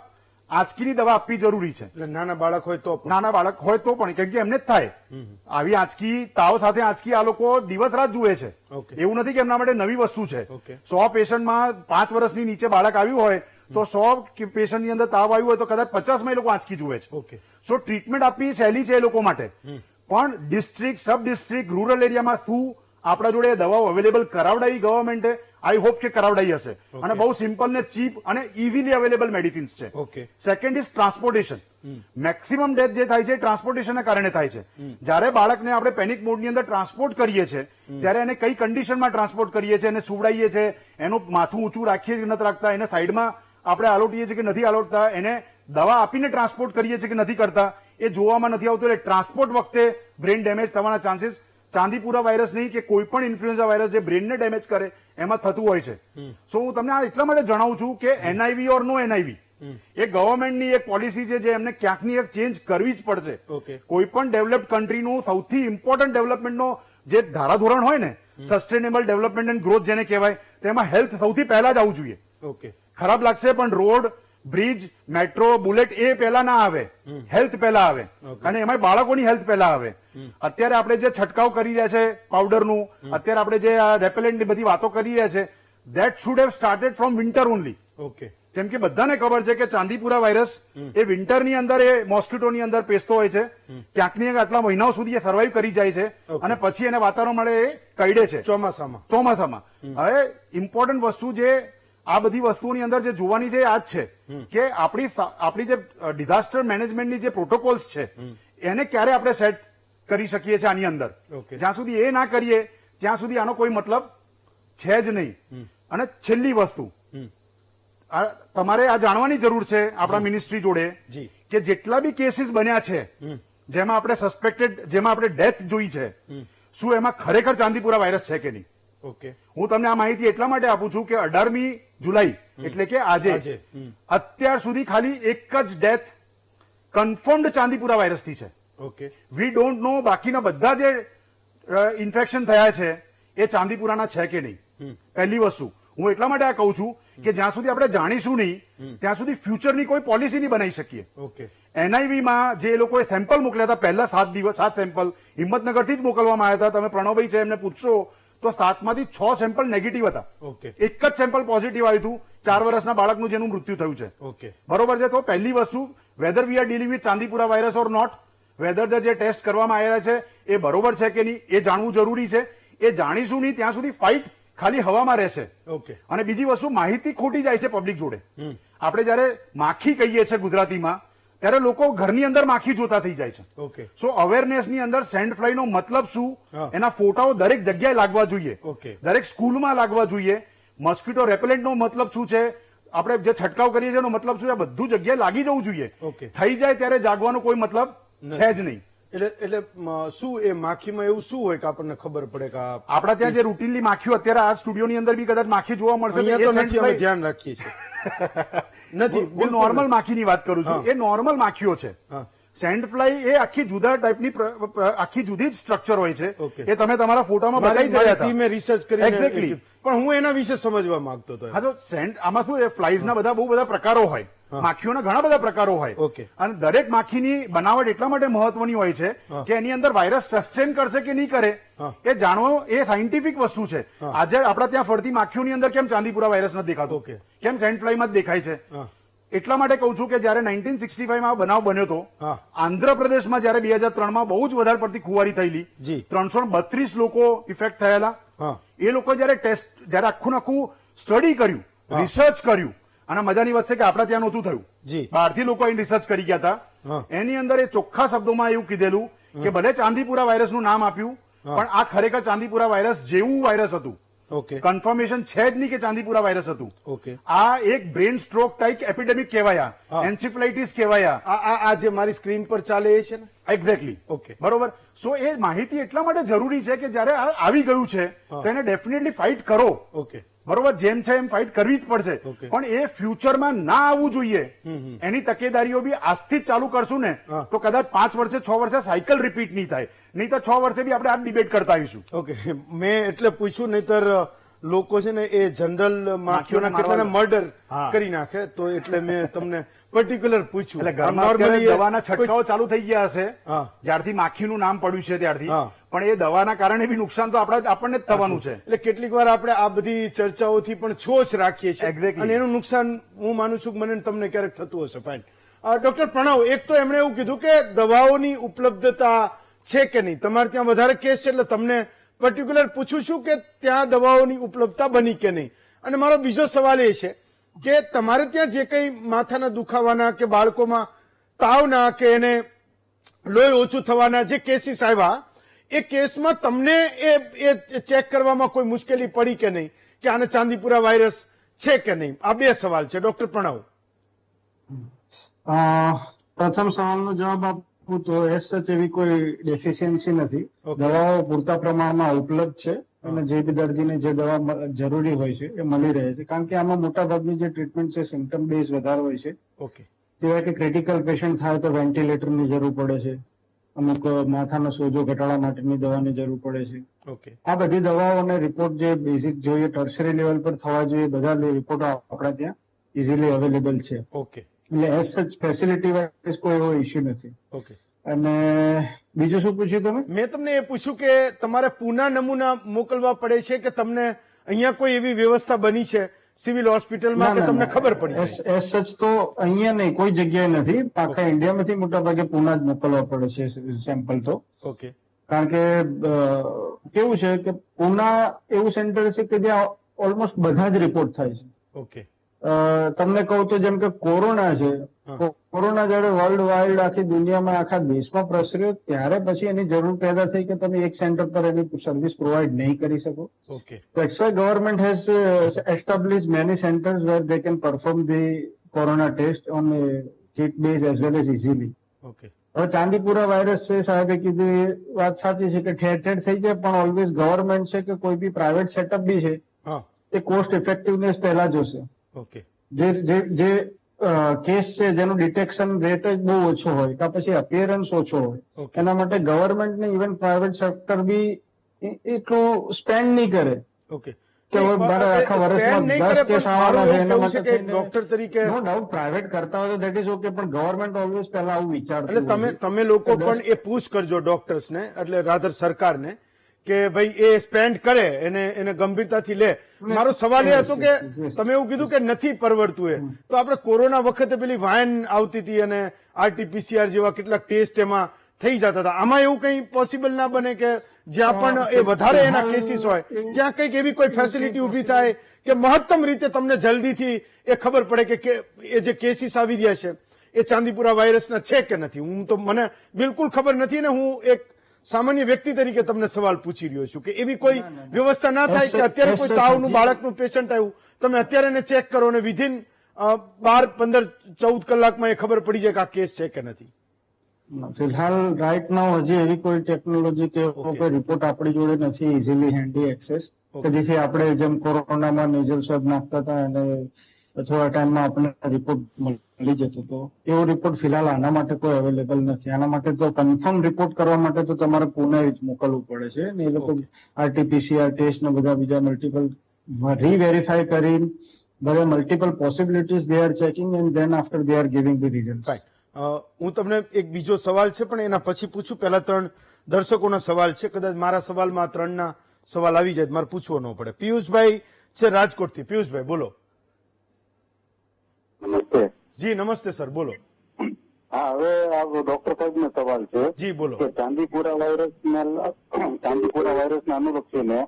આંચકીની દવા આપવી જરૂરી છે. એટલે નાના બાળક હોય તો પણ. નાના બાળક હોય તો પણ, કેમ કે એમને જ થાય આવી આંચકી, તાવ સાથે આંચકી, આ લોકો દિવસ રાત જુએ છે. ઓકે. એવું નથી કે એમના માટે નવી વસ્તુ છે. ઓકે. 100 પેશન્ટમાં 5 વર્ષની નીચે બાળક આવ્યું હોય તો 100 પેશન્ટની અંદર તાવ આવ્યું હોય તો કદાચ 50માં એ લોકો આંચકી જુએ છે. ઓકે સો ટ્રીટમેન્ટ આપવી સહેલી છે એ લોકો માટે. પણ ડિસ્ટ્રિક્ટ, સબ ડિસ્ટ્રિક્ટ, રૂરલ એરિયામાં શું આપણા જોડે દવાઓ અવેલેબલ કરાવડાવી ગવર્મેન્ટે? આઈ હોપ કે કરાવડાઈ હશે. અને બહુ સિમ્પલ ને ચીપ અને ઇઝીલી અવેલેબલ મેડિસિન્સ છે. Okay second is transportation. Maximum death જે થાય છે ટ્રાન્સપોર્ટેશનના કારણે થાય છે. જ્યારે બાળકને આપણે પેનિક મોડની અંદર ટ્રાન્સપોર્ટ કરીએ છીએ ત્યારે એને કઈ કન્ડિશનમાં ટ્રાન્સપોર્ટ કરીએ છીએ, એને સુવડાવીએ છીએ, એનું માથું ઊંચું રાખીએ છીએ કે નથી રાખતા, એને સાઈડમાં આપણે આલોટીએ છીએ કે નથી આલોટતા, એને દવા આપીને ટ્રાન્સપોર્ટ કરીએ છીએ કે નથી કરતા, એ જોવામાં નથી આવતું. એટલે ટ્રાન્સપોર્ટ વખતે બ્રેન ડેમેજ થવાના ચાન્સીસ ચાંદીપુરા વાયરસ નહીં કે કોઈ પણ ઇન્ફ્લુએન્ઝા વાયરસ જે બ્રેનને ડેમેજ કરે એમાં થતું હોય છે. સો હું તમને આ એટલા માટે જણાવું છું કે એનઆઈવી ઓર નો એનઆઈવી એ ગવર્મેન્ટની એક પોલિસી છે જે એમને ક્યાંકની એક ચેન્જ કરવી જ પડશે. ઓકે કોઈ પણ ડેવલપ્ડ કન્ટ્રીનું સૌથી ઇમ્પોર્ટન્ટ ડેવલપમેન્ટનો જે ધારાધોરણ હોય ને, સસ્ટેનેબલ ડેવલપમેન્ટ એન્ડ ગ્રોથ જેને કહેવાય, તેમાં હેલ્થ સૌથી પહેલા જ આવવું જોઈએ. ઓકે ખરાબ લાગશે પણ રોડ, બ્રિજ, મેટ્રો, બુલેટ એ પહેલા ના આવે, હેલ્થ પહેલા આવે. અને એમાં બાળકોની હેલ્થ પહેલા આવે. અત્યારે આપણે જે છંટકાવ કરી રહ્યા છે પાવડરનું, અત્યારે આપણે જે રેપેલેન્ટની બધી વાતો કરી રહ્યા છે, that should have started from winter only. Okay કેમ કે બધાને ખબર છે કે ચાંદીપુરા વાયરસ એ વિન્ટરની અંદર એ મોસ્કિટોની અંદર પેસતો હોય છે, ક્યાંકની આટલા મહિનાઓ સુધી એ સર્વાઈવ કરી જાય છે અને પછી એને વાતાવરણ મળે એ કઈડે છે ચોમાસામાં. હવે ઇમ્પોર્ટન્ટ વસ્તુ જે આ બધી વસ્તુઓની અંદર જે જોવાની છે એ આ જ છે કે આપણી જે ડિઝાસ્ટર મેનેજમેન્ટની જે પ્રોટોકોલ્સ છે એને ક્યારે આપણે સેટ કરી શકીએ છીએ આની અંદર. Okay. જ્યાં સુધી એ ના કરીએ ત્યાં સુધી આનો કોઈ મતલબ છે જ નહીં. અને છેલ્લી વસ્તુ તમારે આ જાણવાની જરૂર છે આપણા મિનિસ્ટ્રી જોડે જી. કે જેટલા બી કેસીસ બન્યા છે જેમાં આપણે સસ્પેક્ટેડ જેમાં આપણે ડેથ જોઈ છે શું એમાં ખરેખર ચાંદીપુરા વાયરસ છે કે નહીં. ઓકે. હું તમને આ માહિતી એટલા માટે આપું છું કે 18મી જુલાઈ એટલે કે આજે અત્યાર સુધી ખાલી એક જ ડેથ કન્ફર્મ્ડ ચાંદીપુરા વાયરસથી છે. ઓકે. વી ડોન્ટ નો બાકીના બધા જે ઇન્ફેક્શન થયા છે એ ચાંદીપુરાના છે કે નહીં. પહેલી વસ્તુ હું એટલા માટે આ કહું છું કે જ્યાં સુધી આપણે જાણીશું નહીં ત્યાં સુધી ફ્યુચરની કોઈ પોલિસી નહીં બનાવી શકીએ. ઓકે. NIV માં જે લોકોએ સેમ્પલ મોકલ્યા હતા પહેલા 7 સેમ્પલ હિંમતનગરથી જ મોકલવામાં આવ્યા હતા. તમે પ્રણવભાઈ છે એમને પૂછશો તો 7માંથી 6 સેમ્પલ નેગેટિવ હતા. ઓકે. એક જ સેમ્પલ પોઝિટિવ આવ્યું હતું 4 વર્ષના બાળકનું જેનું મૃત્યુ થયું છે. ઓકે. બરોબર છે. તો પહેલી વસ્તુ whether we are dealing with Chandipura virus or not, whether જે ટેસ્ટ કરવામાં આવ્યા છે એ બરોબર છે કે નહીં એ જાણવું જરૂરી છે. એ જાણીશું નહીં ત્યાં સુધી ફાઇટ ખાલી હવામાં રહેશે. ઓકે. અને બીજી વસ્તુ માહિતી ખોટી જાય છે પબ્લિક જોડે. આપણે જયારે માખી કહીએ છીએ ગુજરાતીમાં ત્યારે લોકો ઘરની અંદર માખી જોતા થઈ જાય છે. ઓકે. સો અવેરનેસની અંદર સેન્ડ ફ્લાય નો મતલબ શું હા. એના ફોટાઓ દરેક જગ્યાએ લાગવા જોઈએ. ઓકે. દરેક સ્કૂલમાં લાગવા જોઈએ. મોસ્કિટો રેપેલેન્ટ નો મતલબ શું છે, આપણે જે છંટકાવ કરીએ છીએ એનો મતલબ શું છે, બધું જગ્યાએ લાગી જવું જોઈએ. ઓકે. થઈ જાય ત્યારે જાગવાનો કોઈ મતલબ છે જ નહીં. એટલે શું એ માખીમાં એવું શું હોય કે આપણને ખબર પડે કે આપણા ત્યાં જે રૂટીનલી માખીઓ અત્યારે આ સ્ટુડિયોની અંદર બી કદાચ માખી જોવા મળશે તો અહીંયા એ તો sand નથી, અમે fly- ધ્યાન રાખીએ છીએ. નથી, હું બિલકુલ નોર્મલ નથી. માખીની વાત કરું છું. હા. એ નોર્મલ માખીઓ છે. હા. સેન્ડ ફ્લાય એ આખી જુદા ટાઈપની આખી જુદી જ સ્ટ્રક્ચર હોય છે. ઓકે. એ તમે તમારા ફોટામાં બતાવી મારી રહ્યા હતા. ટીમે રિસર્ચ કરીને Exactly. પણ હું એના વિશે સમજવા માંગતો હતો. હા, તો સેન્ડ આમાં શું ફ્લાઇઝના બહુ બધા પ્રકારો હોય. માખીઓના ઘણા બધા પ્રકારો હોય. ઓકે. અને દરેક માખીની બનાવટ એટલા માટે મહત્વની હોય છે કે એની અંદર વાયરસ સસ્ટેન કરશે કે નહીં કરે એ જાણવો એ સાયન્ટિફિક વસ્તુ છે. આજે આપણા ત્યાં ફરતી માખીઓની અંદર કેમ ચાંદીપુરા વાયરસ નથી દેખાતો, ઓકે. કેમ સેન્ડ ફ્લાયમાં જ દેખાય છે? હા. એટલા માટે કહું છું કે જયારે 1965માં બનાવ બન્યો હતો હા. આંધ્રપ્રદેશમાં જયારે 2003માં બહુ જ વધારે પડતી ખુવારી થયેલી, જી. 332 લોકો ઇફેક્ટ થયેલા. હા. એ લોકો જયારે આખું સ્ટડી કર્યું, રિસર્ચ કર્યું, અને મજાની વાત છે કે આપણા ત્યાં નહોતું થયું. જી. બહારથી લોકો અહીં રિસર્ચ કરી ગયા હતા. હા. એની અંદર એ ચોખ્ખા શબ્દોમાં એવું કીધેલું કે ભલે ચાંદીપુરા વાયરસનું નામ આપ્યું પણ આ ખરેખર ચાંદીપુરા વાયરસ જેવું વાયરસ હતું. ઓકે. કન્ફર્મેશન છે જ નહીં કે ચાંદીપુરા વાયરસ હતું. ઓકે. આ એક બ્રેન સ્ટ્રોક ટાઈપ એપિડેમિક કહેવાયા, એન્સિફલાઇટિસ કહેવાયા. આ જે મારી સ્ક્રીન પર ચાલે એ છે ને? એક્ઝેક્ટલી. ઓકે. બરોબર. સો એ માહિતી એટલા માટે જરૂરી છે કે જયારે આ આવી ગયું છે તો એને ડેફિનેટલી ફાઇટ કરો. ઓકે. બરોબર, જેમ છે એમ ફાઇટ કરવી જ પડશે. ઓકે. પણ એ ફ્યુચરમાં ના આવવું જોઈએ એની તકેદારીઓ બી આજથી જ ચાલુ કરશું ને તો કદાચ 5 વર્ષે 6 વર્ષે સાયકલ રિપીટ નહીં થાય. નહીં તો 6 વર્ષે બી આપણે આ ડિબેટ કરતા આવીશું. ઓકે. મેં એટલે પૂછ્યું, નહીતર લોકો છે ને એ જનરલ માખીઓના કેટલાને મર્ડર હા. કરી નાખે, તો એટલે મેં તમને પર્ટિક્યુલર પૂછ્યું. એટલે ઘરમાં અત્યારે Normally એ દવાના છંટકાવો ચાલુ થઈ ગયા હશે હા. જ્યારથી માખીનું નામ પડ્યું છે ત્યારથી. હા. પણ એ દવાના કારણે બી નુકસાન તો આપણને જ થવાનું છે. એટલે કેટલીક વાર આપણે આ બધી ચર્ચાઓથી પણ છોછ રાખીએ છીએ. Exactly. અને એનું નુકસાન હું માનું છું કે મને ને તમને ક્યારેક થતું હશે. ફાઇન. ડોક્ટર પ્રણવ, એક તો એમણે એવું કીધું કે દવાઓની ઉપલબ્ધતા છે કે નહીં. તમારે ત્યાં વધારે કેસ છે એટલે તમને પર્ટિક્યુલર પૂછું છું કે ત્યાં દવાઓની ઉપલબ્ધતા બની કે નહીં. અને મારો બીજો સવાલ એ છે કે તમારે ત્યાં જે કંઈ માથાના દુખાવાના કે બાળકોમાં તાવના કે એને લોહી ઓછું થવાના જે કેસીસ આવ્યા, એ કેસમાં તમને એ ચેક કરવામાં કોઈ મુશ્કેલી પડી કે નહીં કે આને ચાંદીપુરા વાયરસ છે કે નહીં? આ બે સવાલ છે. ડોક્ટર પ્રણવ. પ્રથમ સવાલનો જવાબ આપું તો એસ સચ એવી કોઈ ડેફિશિયન્સી નથી. Okay. દવાઓ પૂરતા પ્રમાણમાં ઉપલબ્ધ છે અને જે બી દર્દીને જે દવા જરૂરી હોય છે એ મળી રહે છે. કારણ કે આમાં મોટા ભાગની જે ટ્રીટમેન્ટ છે સિમ્ટમ બેઝ વધારે હોય છે. ઓકે. સિવાય કે ક્રિટિકલ પેશન્ટ થાય તો વેન્ટિલેટરની જરૂર પડે છે, અમુક માથાનો સોજો ઘટાડવા માટેની દવાની જરૂર પડે છે. ઓકે. આ બધી દવાઓને રિપોર્ટ જે બેઝિક જોઈએ ટર્શરી લેવલ પર થવા જોઈએ બધા રિપોર્ટો આપણા ત્યાં ઇઝીલી અવેલેબલ છે. ઓકે. એટલે એઝ સચ ફેસિલિટી વાઇઝ કોઈ એવો ઇસ્યુ નથી. ઓકે. અને બીજું શું પૂછ્યું તમે? મેં તમને એ પૂછ્યું કે તમારે પૂના નમૂના મોકલવા પડે છે કે તમને અહીંયા કોઈ એવી વ્યવસ્થા બની છે સિવિલ હોસ્પિટલમાં કે તમને ખબર પડી? એઝ સચ તો અહીંયા નહીં, કોઈ જગ્યાએ નથી. આખા ઇન્ડિયામાંથી મોટા ભાગે પૂના જ મોકલવા પડે છે સેમ્પલ તો. ઓકે. કારણ કે કેવું છે કે પૂના એવું સેન્ટર છે કે જ્યાં ઓલમોસ્ટ બધા જ રિપોર્ટ થાય છે. ઓકે. તમને કહું તો જેમ કે કોરોના છે, કોરોના જયારે વર્લ્ડ વાઇડ આખી દુનિયામાં આખા દેશમાં પ્રસર્યો ત્યારે પછી એની જરૂર પેદા થઈ કે તમે એક સેન્ટર પર એની સર્વિસ પ્રોવાઈડ નહીં કરી શકો. Okay. That's why government has established many centers where they can perform the corona test on a kit base as well as easily. Okay. હવે ચાંદીપુરા વાયરસ છે, સાહેબે કીધું એ વાત સાચી છે કે ઠેર ઠેર થઈ જાય, પણ ઓલવેઝ ગવર્મેન્ટ છે કે કોઈ બી પ્રાઇવેટ સેટઅપ બી છે હા. એ કોસ્ટ ઇફેક્ટિવનેસ પહેલા જોશે. ઓકે. જે કેસ છે જેનું ડિટેક્શન રેટ જ બહુ ઓછો હોય કે પછી અપિયરન્સ ઓછો હોય, Okay. એના માટે ગવર્મેન્ટ ને ઇવન પ્રાઇવેટ સેક્ટર બી એટલું સ્પેન્ડ નહીં કરે ઓકે. કે હવે મારે આખા વર્ષમાં 10 કેસ આવવાના છે એના માટે થઈને ડોક્ટર તરીકે નો ડાઉટ પ્રાઇવેટ કરતા હોય તો દેટ ઇઝ ઓકે, પણ ગવર્મેન્ટ ઓલવેઝ પહેલા આવું વિચારતું એટલે હોય. તમે લોકો પણ એ પૂછ કરજો ડોક્ટર્સને, એટલે રાધર સરકારને, કે ભાઈ એ સ્પેન્ડ કરે એને ગંભીરતાથી લે. મારો સવાલ એ હતો કે તમે એવું કીધું કે નથી પરવડતું એ, તો આપણે કોરોના વખતે પેલી વાયન આવતી હતી અને RT-PCR જેવા કેટલાક ટેસ્ટ એમાં થઈ જતા હતા. આમાં એવું કંઈ પોસિબલ ના બને કે જ્યાં પણ એ વધારે એના કેસીસ હોય ત્યાં કંઈક એવી કોઈ ફેસિલિટી ઉભી થાય કે મહત્તમ રીતે તમને જલ્દીથી એ ખબર પડે કે એ જે કેસીસ આવી રહ્યા છે એ ચાંદીપુરા વાયરસના છે કે નથી? હું તો મને બિલકુલ ખબર નથી ને હું એક સામાન્ય વ્યક્તિ તરીકે તમને સવાલ પૂછી રહ્યો છું કે એવી કોઈ વ્યવસ્થા ના થાય કે અત્યારે કોઈ તાવનું બાળકનું પેશન્ટ આવ્યું, તમે અત્યારે એને ચેક કરો અને વિધિન 12, 15, 14 કલાકમાં એ ખબર પડી જાય કે આ કેસ છે કે નથી? ફિલહાલ રાઈટ નાઉ હજી એવી કોઈ ટેકનોલોજી કે કોઈ રિપોર્ટ આપણી જોડે નથી ઇઝીલી હેન્ડી એક્સેસ કે જેથી આપણે જેમ કોરોનામાં નેઝલ સ્વેબ નાખતા હતા અને થોડા ટાઈમમાં આપણને રિપોર્ટ મળી જતો હતો, એવો રિપોર્ટ ફિલહાલ આના માટે કોઈ અવેલેબલ નથી. આના માટે તો કન્ફર્મ રિપોર્ટ કરવા માટે તો તમારે પુણે જ મોકલવું પડે છે ને એ લોકો RT-PCR ટેસ્ટ ને બધા બીજા મલ્ટિપલ રીવેરીફાઈ કરીને બધા multiple possibilities they are checking and then after they are giving the result. હું તમને એક બીજો સવાલ છે પણ એના પછી પૂછું. પહેલા 3 દર્શકોના સવાલ છે, કદાચ મારા સવાલમાં 3ના સવાલ આવી જાય મારે પૂછવો ન પડે. પિયુષભાઈ છે રાજકોટથી. પિયુષભાઈ બોલો. નમસ્તે. જી નમસ્તે સર, બોલો. હા, હવે આ ડોક્ટર સાહેબ નો સવાલ છે જી બોલો. કે ચાંદીપુરા વાયરસને અનુલક્ષીને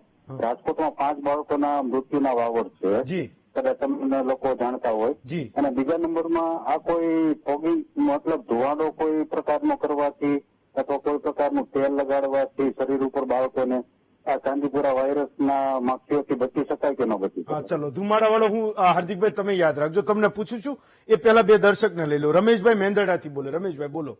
રાજકોટમાં 5 બાળકોના મૃત્યુના વાવડ છે. જી કદાચ તમને લોકો જાણતા હોય. જી. અને બીજા નંબરમાં આ કોઈ ફોગિંગ મતલબ ધુવાડો કોઈ પ્રકારનો કરવાથી અથવા કોઈ પ્રકારનું તેલ લગાડવાથી શરીર ઉપર બાળકોને આ ચાંદીપુરા વાયરસના માખીઓથી બચી શકાય કે ન બચી હા શકાય? ચલો, ધુમાડાવાળો હું હાર્દિકભાઈ તમે યાદ રાખજો. તમને પૂછું છું એ પહેલા 2 દર્શકને લઈ લો. રમેશભાઈ મેંદરડાથી બોલે. રમેશભાઈ બોલો.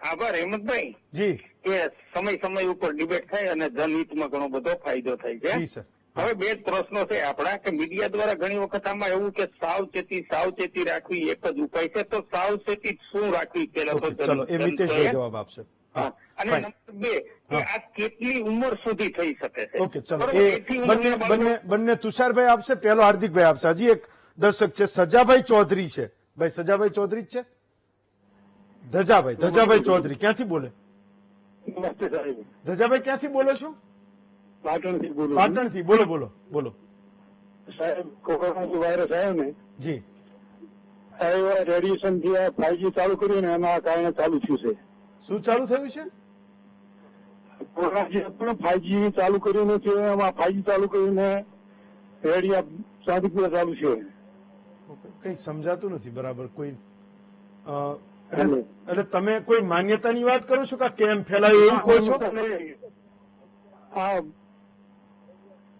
આભાર હેમંતભાઈ. જી કે સમય ઉપર ડિબેટ થાય અને જનહિતમાં ઘણો બધો ફાયદો થાય છે. જી સર. હવે 2 પ્રશ્નો છે આપણા કે મીડિયા દ્વારા ઘણી વખત આમાં એવું કે સાવચેતી રાખવી એક જ ઉપાય છે, તો સાવચેતી શું રાખવી પેલા ઓકે, તો ચલો એ મિતેશભાઈ જવાબ આપશે. હા, અને fine. નંબર 2 કે આ કેટલી ઉંમર સુધી થઈ શકે છે? ઓકે ચલો, બરોબર, એ એથી ઉંમરના બંને તુષારભાઈ આપશે, પહેલો હાર્દિકભાઈ આપશે. હજી એક દર્શક છે સજાભાઈ ચૌધરી છે. ભાઈ સજાભાઈ ચૌધરી જ છે? ધજાભાઈ ચૌધરી ક્યાંથી બોલે? નમસ્તે સાહેબ. ધજાભાઈ ક્યાંથી બોલો છો? પાટણથી બોલું છું. પાટણથી. બોલો. સાહેબ, કોરોના વાયરસ આવ્યો ને જી રેડિયેશન થી 5G ચાલુ કર્યું ને એના કારણે ચાલુ થયું છે. શું ચાલુ થયું છે? કોરોના જે હતું 5G ચાલુ કર્યું નથી, એમાં 5G ચાલુ કરીને રેડિયા ચાંદીપુરા ચાલુ છે. કઈ સમજાતું નથી બરાબર કોઈ. એટલે તમે કોઈ માન્યતાની વાત કરો છો કે કેમ ફેલાય એવું કહો છો? આ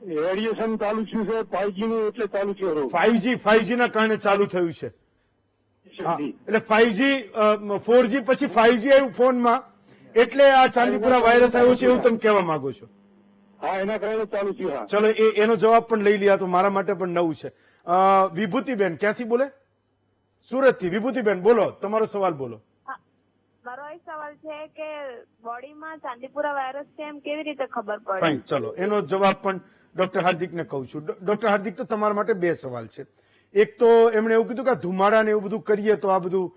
રેડિયેશન ચાલુ થયું છે 5G નું, એટલે ચાલુ થયું. 5G ના કારણે ચાલુ થયું છે. હા, એટલે 5G 4G પછી 5G આવ્યું ફોનમાં, એટલે આ ચાંદીપુરા વાયરસ આવ્યો છે એવું તમે કહેવા માંગો છો? હા, એના કારણે ચાલુ થયું. હા. ચલો એનો જવાબ પણ લઈ લીધા, તો મારા માટે પણ નવું છે. વિભૂતિબેન ક્યાંથી બોલે? સુરતથી. વિભૂતિબેન બોલો, તમારો સવાલ બોલો. મારો એ સવાલ છે કે બોડીમાં ચાંદીપુરા વાયરસ છે એમ કેવી રીતે ખબર પડે? ફાઇન, ચલો એનો જવાબ પણ ડોક્ટર હાર્દિકને કહું છું. ડોક્ટર હાર્દિક, તો તમારા માટે 2 સવાલ છે. એક તો એમણે એવું કીધું કે ધુમાડા ને એવું બધું કરીએ તો આ બધું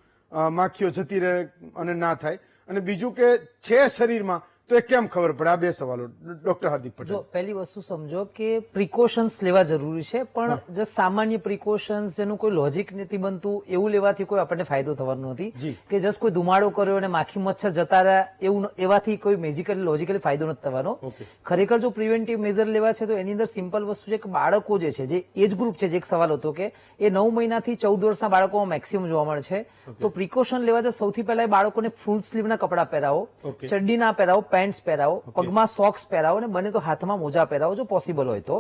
માખીઓ જતી રહે અને ના થાય, અને બીજું કે છે શરીરમાં તો એ કેમ ખબર પડે? આ બે સવાલો ડોક્ટર હાર્દિક પટેલ. જો પહેલી વસ્તુ સમજો કે પ્રિકોશન્સ લેવા જરૂરી છે, પણ જે સામાન્ય પ્રિકોશન્સ જેનું કોઈ લોજિક નથી બનતું એવું લેવાથી કોઈ આપણને ફાયદો થવાનો નથી. કે જસ્ટ કોઈ ધુમાડો કર્યો અને માખી મચ્છર જતા રહ્યા એવું એવાથી કોઈ મેજિકલી લોજિકલી ફાયદો નથી થવાનો. ખરેખર જો પ્રિવેન્ટિવ મેજર લેવા છે તો એની અંદર સિમ્પલ વસ્તુ છે કે બાળકો જે છે, જે એજ ગ્રુપ છે, જે એક સવાલ હતો કે એ 9 મહિનાથી 14 વર્ષના બાળકોમાં મેક્સિમમ જોવા મળે છે. તો પ્રિકોશન લેવા છે સૌથી પહેલા એ બાળકોને ફૂલ સ્લીવના કપડા પહેરાવો, ચડ્ડી ના પહેરાવો, પેન્ટ્સ પહેરાવો, પગમાં સોક્સ પહેરાવો અને બને તો હાથમાં મોજા પહેરાવો જો પોસિબલ હોય તો.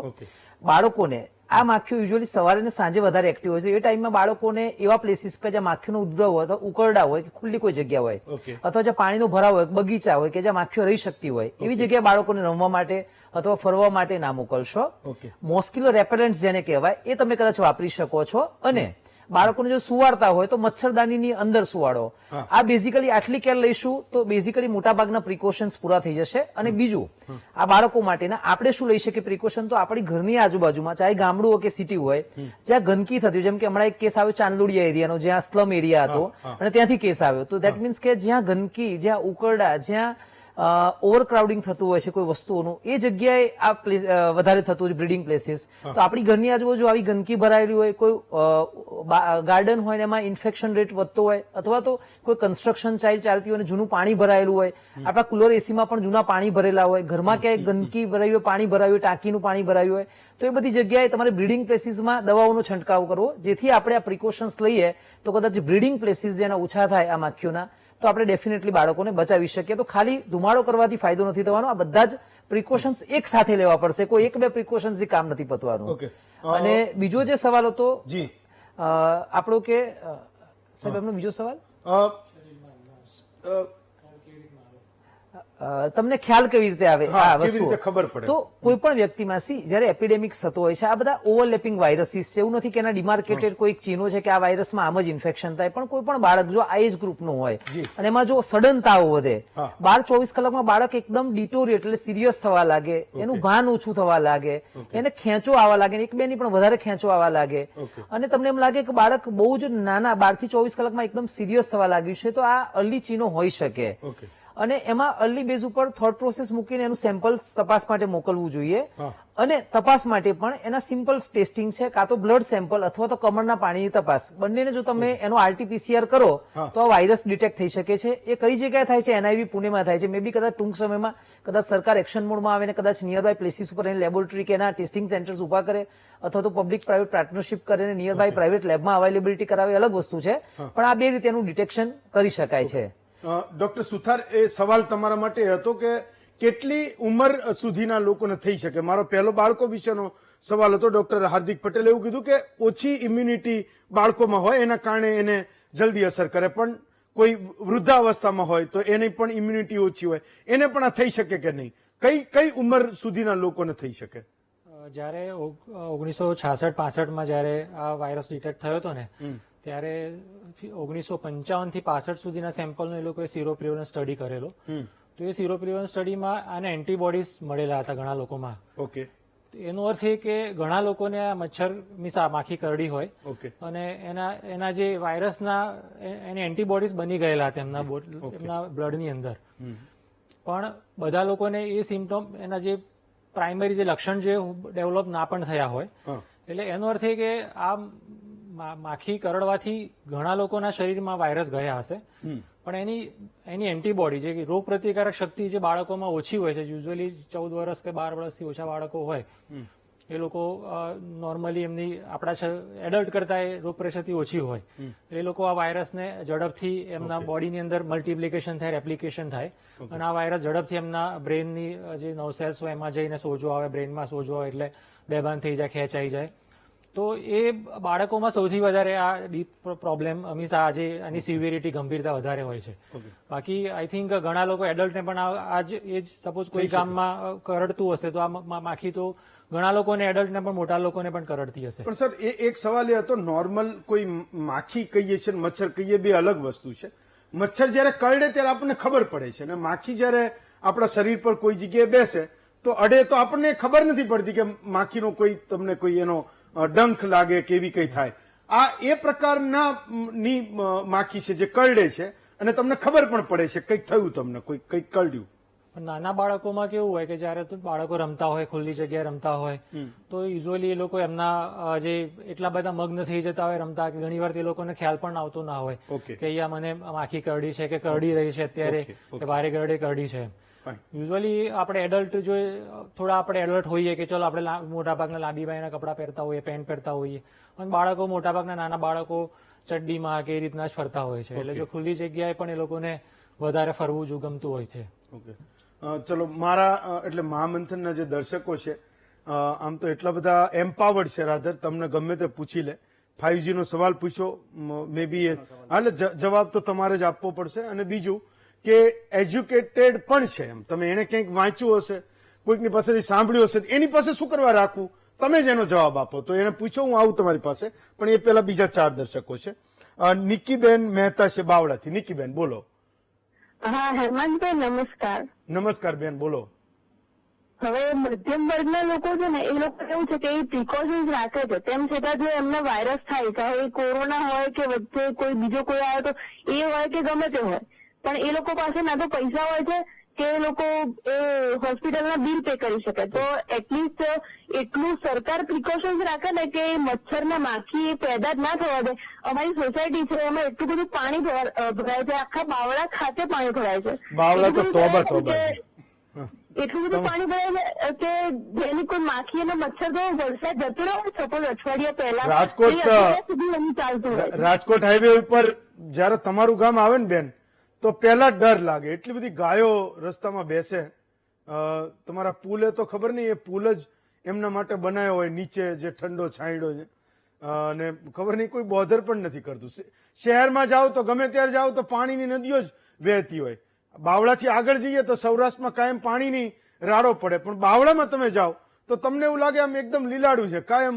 બાળકોને આ માખીઓ યુઝ્યુઅલી સવારે ને સાંજે વધારે એક્ટિવ હોય છે. એ ટાઈમમાં બાળકોને એવા પ્લેસીસ કે જ્યાં માખીનો ઉદ્ભવ હોય, તો ઉકરડા હોય કે ખુલ્લી કોઈ જગ્યા હોય, અથવા જ્યાં પાણીનો ભરાવ હોય, બગીચા હોય કે જ્યાં માખીઓ રહી શકતી હોય એવી જગ્યાએ બાળકોને રમવા માટે અથવા ફરવા માટે ના મોકલશો. મોસ્કિલો રેપેલન્ટ્સ જેને કહેવાય એ તમે કદાચ વાપરી શકો છો. અને બાળકોને જો સુવાડતા હોય તો મચ્છરદાનીની અંદર સુવાડો. આ બેઝિકલી આટલી કેર લઈશું તો બેઝિકલી મોટાભાગના પ્રિકોશન્સ પૂરા થઈ જશે. અને બીજું આ બાળકો માટેના આપણે શું લઈ શકીએ પ્રિકોશન? તો આપણી ઘરની આજુબાજુમાં ચાહે ગામડું હોય કે સિટી હોય, જ્યાં ગંદકી થતી હોય, જેમ કે હમણાં એક કેસ આવ્યો ચાંદલોડિયા એરિયાનો, જ્યાં સ્લમ એરિયા હતો અને ત્યાંથી કેસ આવ્યો. તો દેટ મીન્સ કે જ્યાં ગંદકી, જ્યાં ઉકરડા, જ્યાં ઓવરક્રાઉડિંગ થતું હોય છે કોઈ વસ્તુઓનું, એ જગ્યાએ આ વધારે થતું હોય બ્રીડિંગ પ્લેસીસ. તો આપણી ઘરની આજુબાજુ આવી ગંદકી ભરાયેલી હોય, કોઈ ગાર્ડન હોય ને એમાં ઇન્ફેક્શન રેટ વધતો હોય, અથવા તો કોઈ કન્સ્ટ્રક્શન ચાલતી હોય અને જૂનું પાણી ભરાયેલું હોય, આપણા કુલર એસીમાં પણ જૂના પાણી ભરેલા હોય, ઘરમાં ક્યાંય ગંદકી ભરાઈ હોય, પાણી ભરાયું હોય, ટાંકીનું પાણી ભરાયું હોય, તો એ બધી જગ્યાએ તમારે બ્રીડિંગ પ્લેસીસમાં દવાઓનો છંટકાવ કરવો, જેથી આપણે આ પ્રિકોશન્સ લઈએ તો કદાચ બ્રીડિંગ પ્લેસીસ જેના ઓછા થાય આ માખીઓના, તો આપણે ડેફિનેટલી બાળકોને બચાવી શકીએ. તો ખાલી ધુમાડો કરવાથી ફાયદો નથી થવાનો. આ બધા જ પ્રિકોશન્સ એક સાથે લેવા પડશે. કોઈ એક બે પ્રિકોશન્સ કામ નથી પતવાનું. અને બીજો જે સવાલ હતો આપણો કે સાહેબ, એમનો બીજો સવાલ તમને ખ્યાલ કેવી રીતે આવે આ વસ્તુ ખબર પડે? તો કોઈ પણ વ્યક્તિમાં જયારે એપિડેમિક્સ થતો હોય છે, આ બધા ઓવરલેપિંગ વાયરસીસ છે. એવું નથી કે એના ડિમાર્કેટેડ કોઈ ચીનો છે કે આ વાયરસમાં આમ જ ઇન્ફેક્શન થાય, પણ કોઈ પણ બાળક જો આ એજ ગ્રુપનું હોય અને એમાં જો સડન તાવ વધે, 12-24 કલાકમાં બાળક એકદમ ડિટોરિયેટ એટલે સિરિયસ થવા લાગે, એનું ભાન ઓછું થવા લાગે, એને ખેંચો આવવા લાગે, એક બે ની પણ વધારે ખેંચો આવવા લાગે, અને તમને એમ લાગે કે બાળક બહુ જ નાના 12 થી 24 કલાકમાં એકદમ સિરિયસ થવા લાગ્યું છે, તો આ અર્લી ચીનો હોઈ શકે. અને એમાં અર્લી બેઝ ઉપર થોટ પ્રોસેસ મૂકીને એનું સેમ્પલ તપાસ માટે મોકલવું જોઈએ. અને તપાસ માટે પણ એના સિમ્પલ ટેસ્ટિંગ છે, કાં તો બ્લડ સેમ્પલ અથવા તો કમરના પાણીની તપાસ. બંનેને જો તમે એનો RT-PCR કરો તો આ વાયરસ ડિટેક્ટ થઈ શકે છે. એ કઈ જગ્યાએ થાય છે? NIV પુણેમાં થાય છે. મે બી કદાચ ટૂંક સમયમાં કદાચ સરકાર એક્શન મોડમાં આવે ને કદાચ નિયર બાય પ્લેસીસ ઉપર એની લેબોરેટરી કે એના ટેસ્ટિંગ સેન્ટર્સ ઉભા કરે, અથવા તો પબ્લિક પ્રાઇવેટ પાર્ટનરશિપ કરે ને નિયર બાય પ્રાઇવેટ લેબમાં અવેલેબિલિટી કરાવે, અલગ વસ્તુ છે. પણ આ બે રીતે એનું ડિટેક્શન કરી શકાય છે. ડોક્ટર સુથાર, એ સવાલ તમારા માટે હતો કે કેટલી ઉંમર સુધીના લોકોને થઈ શકે? મારો પહેલો બાળકો વિશેનો સવાલ હતો. ડોક્ટર હાર્દિક પટેલે એવું કીધું કે ઓછી ઇમ્યુનિટી બાળકોમાં હોય એના કારણે એને જલ્દી અસર કરે, પણ કોઈ વૃદ્ધાવસ્થામાં હોય તો એની પણ ઇમ્યુનિટી ઓછી હોય, એને પણ આ થઈ શકે કે નહીં? કઈ ઉંમર સુધીના લોકોને થઈ શકે? જયારે 1966-65 જયારે આ વાયરસ ડિટેક્ટ થયો હતો ને, ત્યારે 1955 થી 65 સુધીના સેમ્પલનો એ લોકોએ સીરો પ્રિવલન્સ સ્ટડી કરેલો. તો એ સીરો પ્રિવલન્સ સ્ટડીમાં આને એન્ટીબોડીઝ મળેલા હતા ઘણા લોકોમાં. એનો અર્થ એ કે ઘણા લોકોને આ મચ્છર માખી કરડી હોય અને એના જે વાયરસના એની એન્ટીબોડીઝ બની ગયેલા હતા એમના બ્લડની અંદર. પણ બધા લોકોને એ સિમ્પટોમ, એના જે પ્રાઇમરી જે લક્ષણ જે ડેવલપ ના પણ થયા હોય. એટલે એનો અર્થ એ કે આ માખી કરડવાથી ઘણા લોકોના શરીરમાં વાયરસ ગયા હશે, પણ એની એન્ટીબોડી, જે રોગ પ્રતિકારક શક્તિ જે બાળકોમાં ઓછી હોય છે, યુઝ્યુઅલી 14 વર્ષ કે 12 વર્ષથી ઓછા બાળકો હોય, એ લોકો નોર્મલી એમની આપણા એડલ્ટ કરતા એ રોગ પ્રતિકારક ઓછી હોય, એ લોકો આ વાયરસને ઝડપથી એમના બોડીની અંદર મલ્ટિપ્લિકેશન થાય, રેપ્લિકેશન થાય, અને આ વાયરસ ઝડપથી એમના બ્રેનની જે નર્વ સેલ્સ હોય એમાં જઈને સોજો આવે, બ્રેનમાં સોજો આવે એટલે બેભાન થઈ જાય, ખેંચાઈ જાય. તો એ બાળકોમાં સૌથી વધારે આ ડીપ પ્રોબ્લેમ આજે આની સિવિયરિટી, ગંભીરતા વધારે હોય છે. બાકી આઈ થિંક ઘણા લોકો એડલ્ટને પણ આજ એજ સપોઝ કોઈ ગામમાં કરડતું હશે તો આ માખી તો ઘણા લોકોને, એડલ્ટને પણ મોટા લોકોને પણ કરડતી હશે. પણ સર, એક સવાલ એ હતો, નોર્મલ કોઈ માખી કહીએ છીએ, મચ્છર કહીએ, બે અલગ વસ્તુ છે. મચ્છર જયારે કરડે ત્યારે આપણને ખબર પડે છે, અને માખી જયારે આપણા શરીર પર કોઈ જગ્યાએ બેસે તો અડે તો આપણને ખબર નથી પડતી કે માખીનો કોઈ તમને કોઈ એનો ડંખ લાગે કે એવી કઈ થાય. આ એ પ્રકારના ની માખી છે જે કરડે છે અને તમને ખબર પણ પડે છે કંઈક થયું, તમને કંઈક કરડ્યું. પણ નાના બાળકોમાં કેવું હોય કે જયારે તો બાળકો રમતા હોય, ખુલ્લી જગ્યાએ રમતા હોય, તો યુઝ્યુઅલી એ લોકો એમના જે એટલા બધા મગ્ન થઈ જતા હોય રમતા કે ઘણી વાર તે લોકોને ખ્યાલ પણ આવતો ના હોય Okay. કે અહીંયા મને માખી કરડી છે કે કરડી રહી છે અત્યારે કે વારે ઘરડે કરડી છે. Fine. યુઝ્યુઅલી આપણે એડલ્ટ જો થોડા આપણે એલર્ટ હોઈએ કે ચલો આપણે મોટાભાગના લાંબી બાઈના કપડાં પહેરતા હોઈએ, પેન્ટ પહેરતા હોઈએ, અને બાળકો મોટાભાગના નાના બાળકો ચડ્ડીમાં કે એ રીતના જ ફરતા હોય છે. એટલે જો ખુલ્લી જગ્યાએ પણ એ લોકોને વધારે ફરવું જો ગમતું હોય છે. ઓકે ચલો મારા એટલે મહામંથનના જે દર્શકો છે આમ તો એટલા બધા એમ્પાવર્ડ છે રાધર, તમને ગમે તે પૂછી લે. 5G નો સવાલ પૂછો, મે બી એટલે જવાબ તો તમારે જ આપવો પડશે. અને બીજું કે એજ્યુકેટેડ પણ છે એમ, તમે એને કંઈક વાંચ્યું હશે, કોઈકની પાસેથી સાંભળ્યું હશે, એની પાસે શું કરવા રાખવું, તમે જ એનો જવાબ આપો. તો એને પૂછો, હું આવું તમારી પાસે. પણ એ પેલા બીજા 4 દર્શકો છે. નિકીબેન મહેતા છે બાવળાથી. નિકીબેન બોલો. હા હેમંતભાઈ નમસ્કાર. નમસ્કાર બેન, બોલો. હવે મધ્યમ વર્ગના લોકો છે ને, એ લોકો એવું છે કે એ પ્રિકોશન્સ રાખે છે, તેમ છતાં જો એમને વાયરસ થાય, ચાહે એ કોરોના હોય કે વચ્ચે કોઈ બીજો કોઈ આવ્યો તો એ હોય કે ગમે તે હોય, પણ એ લોકો પાસે ના તો પૈસા હોય છે કે એ લોકો એ હોસ્પિટલના બિલ પે કરી શકે. તો એટલીસ્ટ એટલું સરકાર પ્રિકોશન્સ રાખે ને કે મચ્છર ને માખી પેદા જ ના થવા દે. અમારી સોસાયટી છે એમાં એટલું બધું પાણી ભરાય છે, આખા બાવળા ખાતે પાણી ભરાય છે. બાવળા તો તોબા તોબા. એટલું બધું પાણી ભરાય છે કે જેની કોઈ માખી અને મચ્છર તો વરસાદ જતો રહ્યો સપોઝ અઠવાડિયા પહેલા રાજકોટ એ અઠવાડિયા સુધી એનું ચાલતું હોય. રાજકોટ હાઈવે ઉપર જયારે તમારું ગામ આવે ને બેન, તો પેલા જ ડર લાગે. એટલી બધી ગાયો રસ્તામાં બેસે. તમારા પુલે તો ખબર નહીં, એ પુલ જ એમના માટે બનાવ્યો હોય, નીચે જે ઠંડો છાંયડો છે, અને ખબર નહીં કોઈ બોધર પણ નથી કરતું. શહેરમાં જાઓ તો ગમે ત્યારે જાઓ તો પાણીની નદીઓ જ વહેતી હોય. બાવળાથી આગળ જઈએ તો સૌરાષ્ટ્રમાં કાયમ પાણીની રાડો પડે, પણ બાવળામાં તમે જાઓ તો તમને એવું લાગે આમ એકદમ લીલાડું છે. કાયમ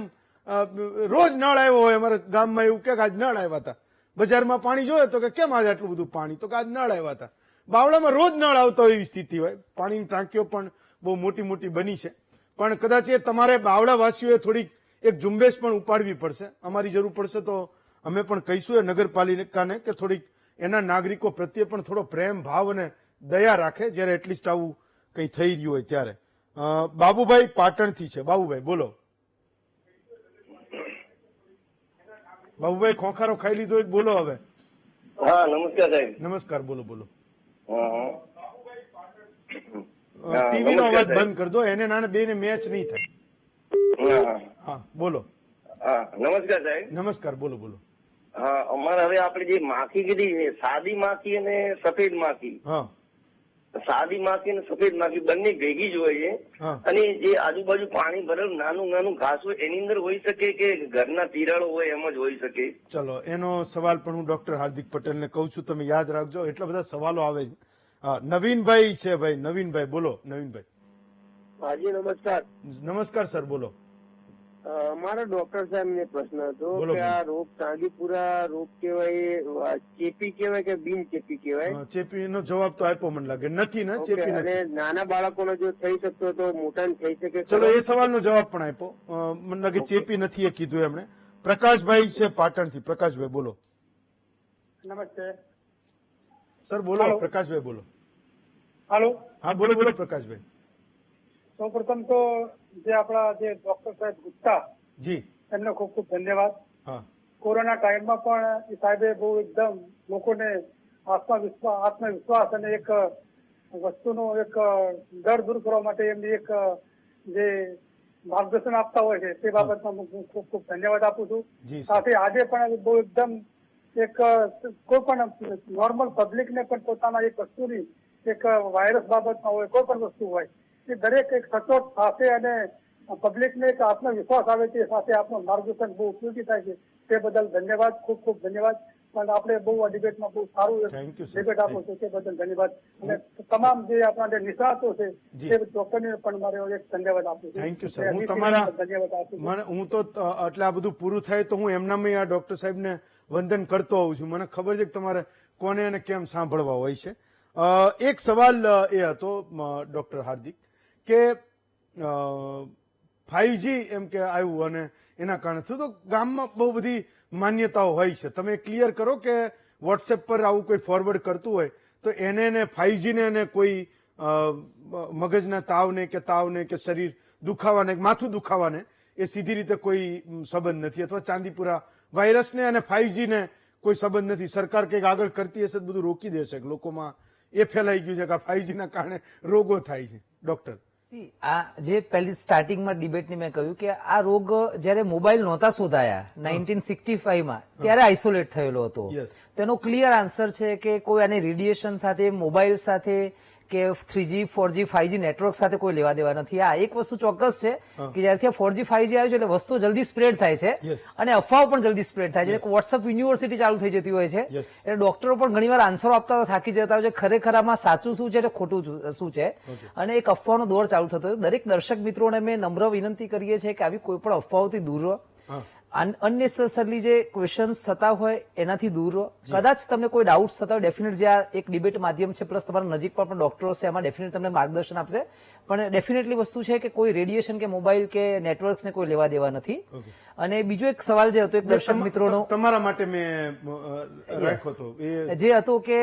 રોજ નળ આવ્યો હોય. અમારા ગામમાં એવું કે આજ નળ આવ્યા હતા. બજારમાં પાણી જોયે તો કે કેમ આજે આટલું બધું પાણી, તો કે આજ નળ આવ્યા હતા. બાવળામાં રોજ નળ આવતો હોય એવી સ્થિતિ હોય. પાણીની ટાંકીઓ પણ બહુ મોટી મોટી બની છે. પણ કદાચ એ તમારે બાવળાવાસીઓએ થોડીક એક ઝુંબેશ પણ ઉપાડવી પડશે. અમારી જરૂર પડશે તો અમે પણ કહીશું એ નગરપાલિકાને કે થોડીક એના નાગરિકો પ્રત્યે પણ થોડો પ્રેમ ભાવ અને દયા રાખે, જયારે એટલીસ્ટ આવું કંઈ થઈ રહ્યું હોય ત્યારે. બાબુભાઈ પાટણથી છે. બાબુભાઈ બોલો. બાબુભાઈ ખોખારો ખાઈ લીધો બોલો હવે. હા નમસ્કાર સાહેબ. નમસ્કાર, બોલો બોલો. હા ટીવી નો અવાજ બંધ કરી દો, એને નાને બે ને મેચ નહીં થાય. હા બોલો. હા નમસ્કાર સાહેબ. નમસ્કાર, બોલો બોલો. હા અમારે હવે આપણે જે માખી કીધી, સાદી માખી અને સફેદ માખી, હા સાદી માખી અને સફેદ માખી બંને ભેગી જ હોય છે. હા. અને જે આજુબાજુ પાણી ભરેલું નાનું નાનું ઘાસ હોય એની અંદર હોઈ શકે કે ઘરના તિરાડો હોય એમ જ હોઈ શકે? ચલો એનો સવાલ પણ હું ડોક્ટર હાર્દિક પટેલને કહું છું, તમે યાદ રાખજો. એટલા બધા સવાલો આવે છે. હા નવીનભાઈ છે ભાઈ. નવીનભાઈ બોલો. નવીનભાઈ. હાજી નમસ્કાર. નમસ્કાર સર, બોલો. મારો ડોક્ટર સાહેબ ને પ્રશ્ન હતો બોલો, કે બોલો. આ રોગ ચાંદીપુરા રોગ કહેવાય, ચેપી કહેવાય કે બિન ચેપી કહેવાય? ચેપીનો જવાબ તો આપ્યો મને લાગે. નથી ને, ઓકે, ચેપી અને નથી. નાના બાળકોને જો થઈ શકતો તો મોટાને થઈ શકે? ચલો એ સવાલનો જવાબ પણ આપ્યો. મને લાગે ચેપી નથી એ કીધું એમણે. પ્રકાશભાઈ છે પાટણથી. પ્રકાશભાઈ બોલો. નમસ્તે સર બોલો. પ્રકાશભાઈ બોલો. હાલો. હા બોલો બોલો પ્રકાશભાઈ. સૌપ્રથમ તો જે આપણા જે ડોક્ટર સાહેબ ગુપ્તા, જી. એમને ખૂબ ખૂબ ધન્યવાદ. હા કોરોના ટાઈમમાં પણ એ સાહેબે બહુ એકદમ લોકોને આત્મવિશ્વાસ અને એક વસ્તુનો એક ડર દૂર કરવા માટે એમની એક જે માર્ગદર્શન આપતા હોય છે તે બાબતમાં હું ખૂબ ખૂબ ધન્યવાદ આપું છું. જી સર. સાથે આજે પણ બહુ એકદમ એક કોઈ પણ નોર્મલ પબ્લિકને પણ પોતાના એક વસ્તુની એક વાયરસ બાબતમાં હોય, કોઈ પણ વસ્તુ હોય, એ દરેક એક સચોટ સાથે અને પબ્લિકને એક આત્મવિશ્વાસ આવે છે, સાથે આપણું માર્ગદર્શન બહુ ઉપયોગી થાય છે. તે બદલ ધન્યવાદ, ખૂબ ખૂબ ધન્યવાદ. પણ આપણે બહુ આ ડિબેટમાં બહુ સારું Thank you, sir. ડિબેટ આપો છો તે બદલ ધન્યવાદ. અને તમામ જે આપણા જે નિષ્ણાતો છે જી. તે ડોક્ટરને પણ મારે એક ધન્યવાદ આપું છું. Thank you sir. હું અને તમારા ધન્યવાદ આપું છું. હું તો એટલે આ બધું પૂરું થાય તો હું એમનામાં આ ડોક્ટર સાહેબને વંદન કરતો હોઉં છું. મને ખબર છે કે તમારે કોને અને કેમ સાંભળવા હોય છે. એક સવાલ એ હતો ડોક્ટર હાર્દિક કે 5G એમ કે આવ્યું અને એના કારણે થયું, તો ગામમાં બહુ બધી માન્યતાઓ હોય છે. તમે ક્લિયર કરો કે વોટ્સએપ પર આવું કોઈ ફોરવર્ડ કરતું હોય તો એને 5G ને કોઈ મગજના તાવને કે શરીર દુખાવાને કે માથું દુખાવાને એ સીધી રીતે કોઈ સંબંધ નથી, અથવા ચાંદીપુરા વાયરસને અને 5G ને કોઈ સંબંધ નથી. સરકાર કંઈક આગળ કરતી હશે તો બધું રોકી દેશે કે લોકોમાં એ ફેલાઈ ગયું છે કે 5G ના કારણે રોગો થાય છે. ડોક્ટર, આ જે પહેલી સ્ટાર્ટિંગમાં ડિબેટની મેં કહ્યું કે આ રોગ જયારે મોબાઈલ નહોતા શોધાયા 1965માં ત્યારે આઇસોલેટ થયેલો હતો. Yes. તેનો ક્લિયર આન્સર છે કે કોઈ આને રેડિયેશન સાથે, મોબાઈલ સાથે કે 3G 4G 5G નેટવર્ક સાથે કોઈ લેવા દેવા નથી. આ એક વસ્તુ ચોક્કસ છે કે જ્યારથી 4G 5G આવ્યું છે એટલે વસ્તુ જલ્દી સ્પ્રેડ થાય છે Yes. અને અફવાઓ પણ જલ્દી સ્પ્રેડ થાય છે. વોટ્સઅપ યુનિવર્સિટી ચાલુ થઈ જતી હોય છે Yes. એટલે ડોક્ટરો પણ ઘણીવાર આન્સરો આપતા થાકી જતા હોય છે ખરેખર આમાં સાચું શું છે અને ખોટું શું છે, અને એક અફવાનો દોર ચાલુ થતો હોય. દરેક દર્શક મિત્રોને મેં નમ્ર વિનંતી કરીએ છીએ કે આવી કોઈ પણ અફવાઓથી દૂર રહો, અનનેસેસરલી જે ક્વેશ્ચન્સ થતા હોય એનાથી દૂર રહો. કદાચ તમને કોઈ ડાઉટ થતા હોય, ડેફિનેટ જે આ એક ડિબેટ માધ્યમ છે, પ્લસ તમારા નજીકમાં પણ ડોક્ટરો છે, એમાં ડેફિનેટ તમને માર્ગદર્શન આપશે. પણ ડેફિનેટલી વસ્તુ છે કે કોઈ રેડિયેશન કે મોબાઈલ કે નેટવર્ક્સને કોઈ લેવા દેવા નથી. અને બીજો એક સવાલ જે હતો એક દર્શક મિત્રોનો તમારા માટે મેં રાખ્યો હતો જે હતો કે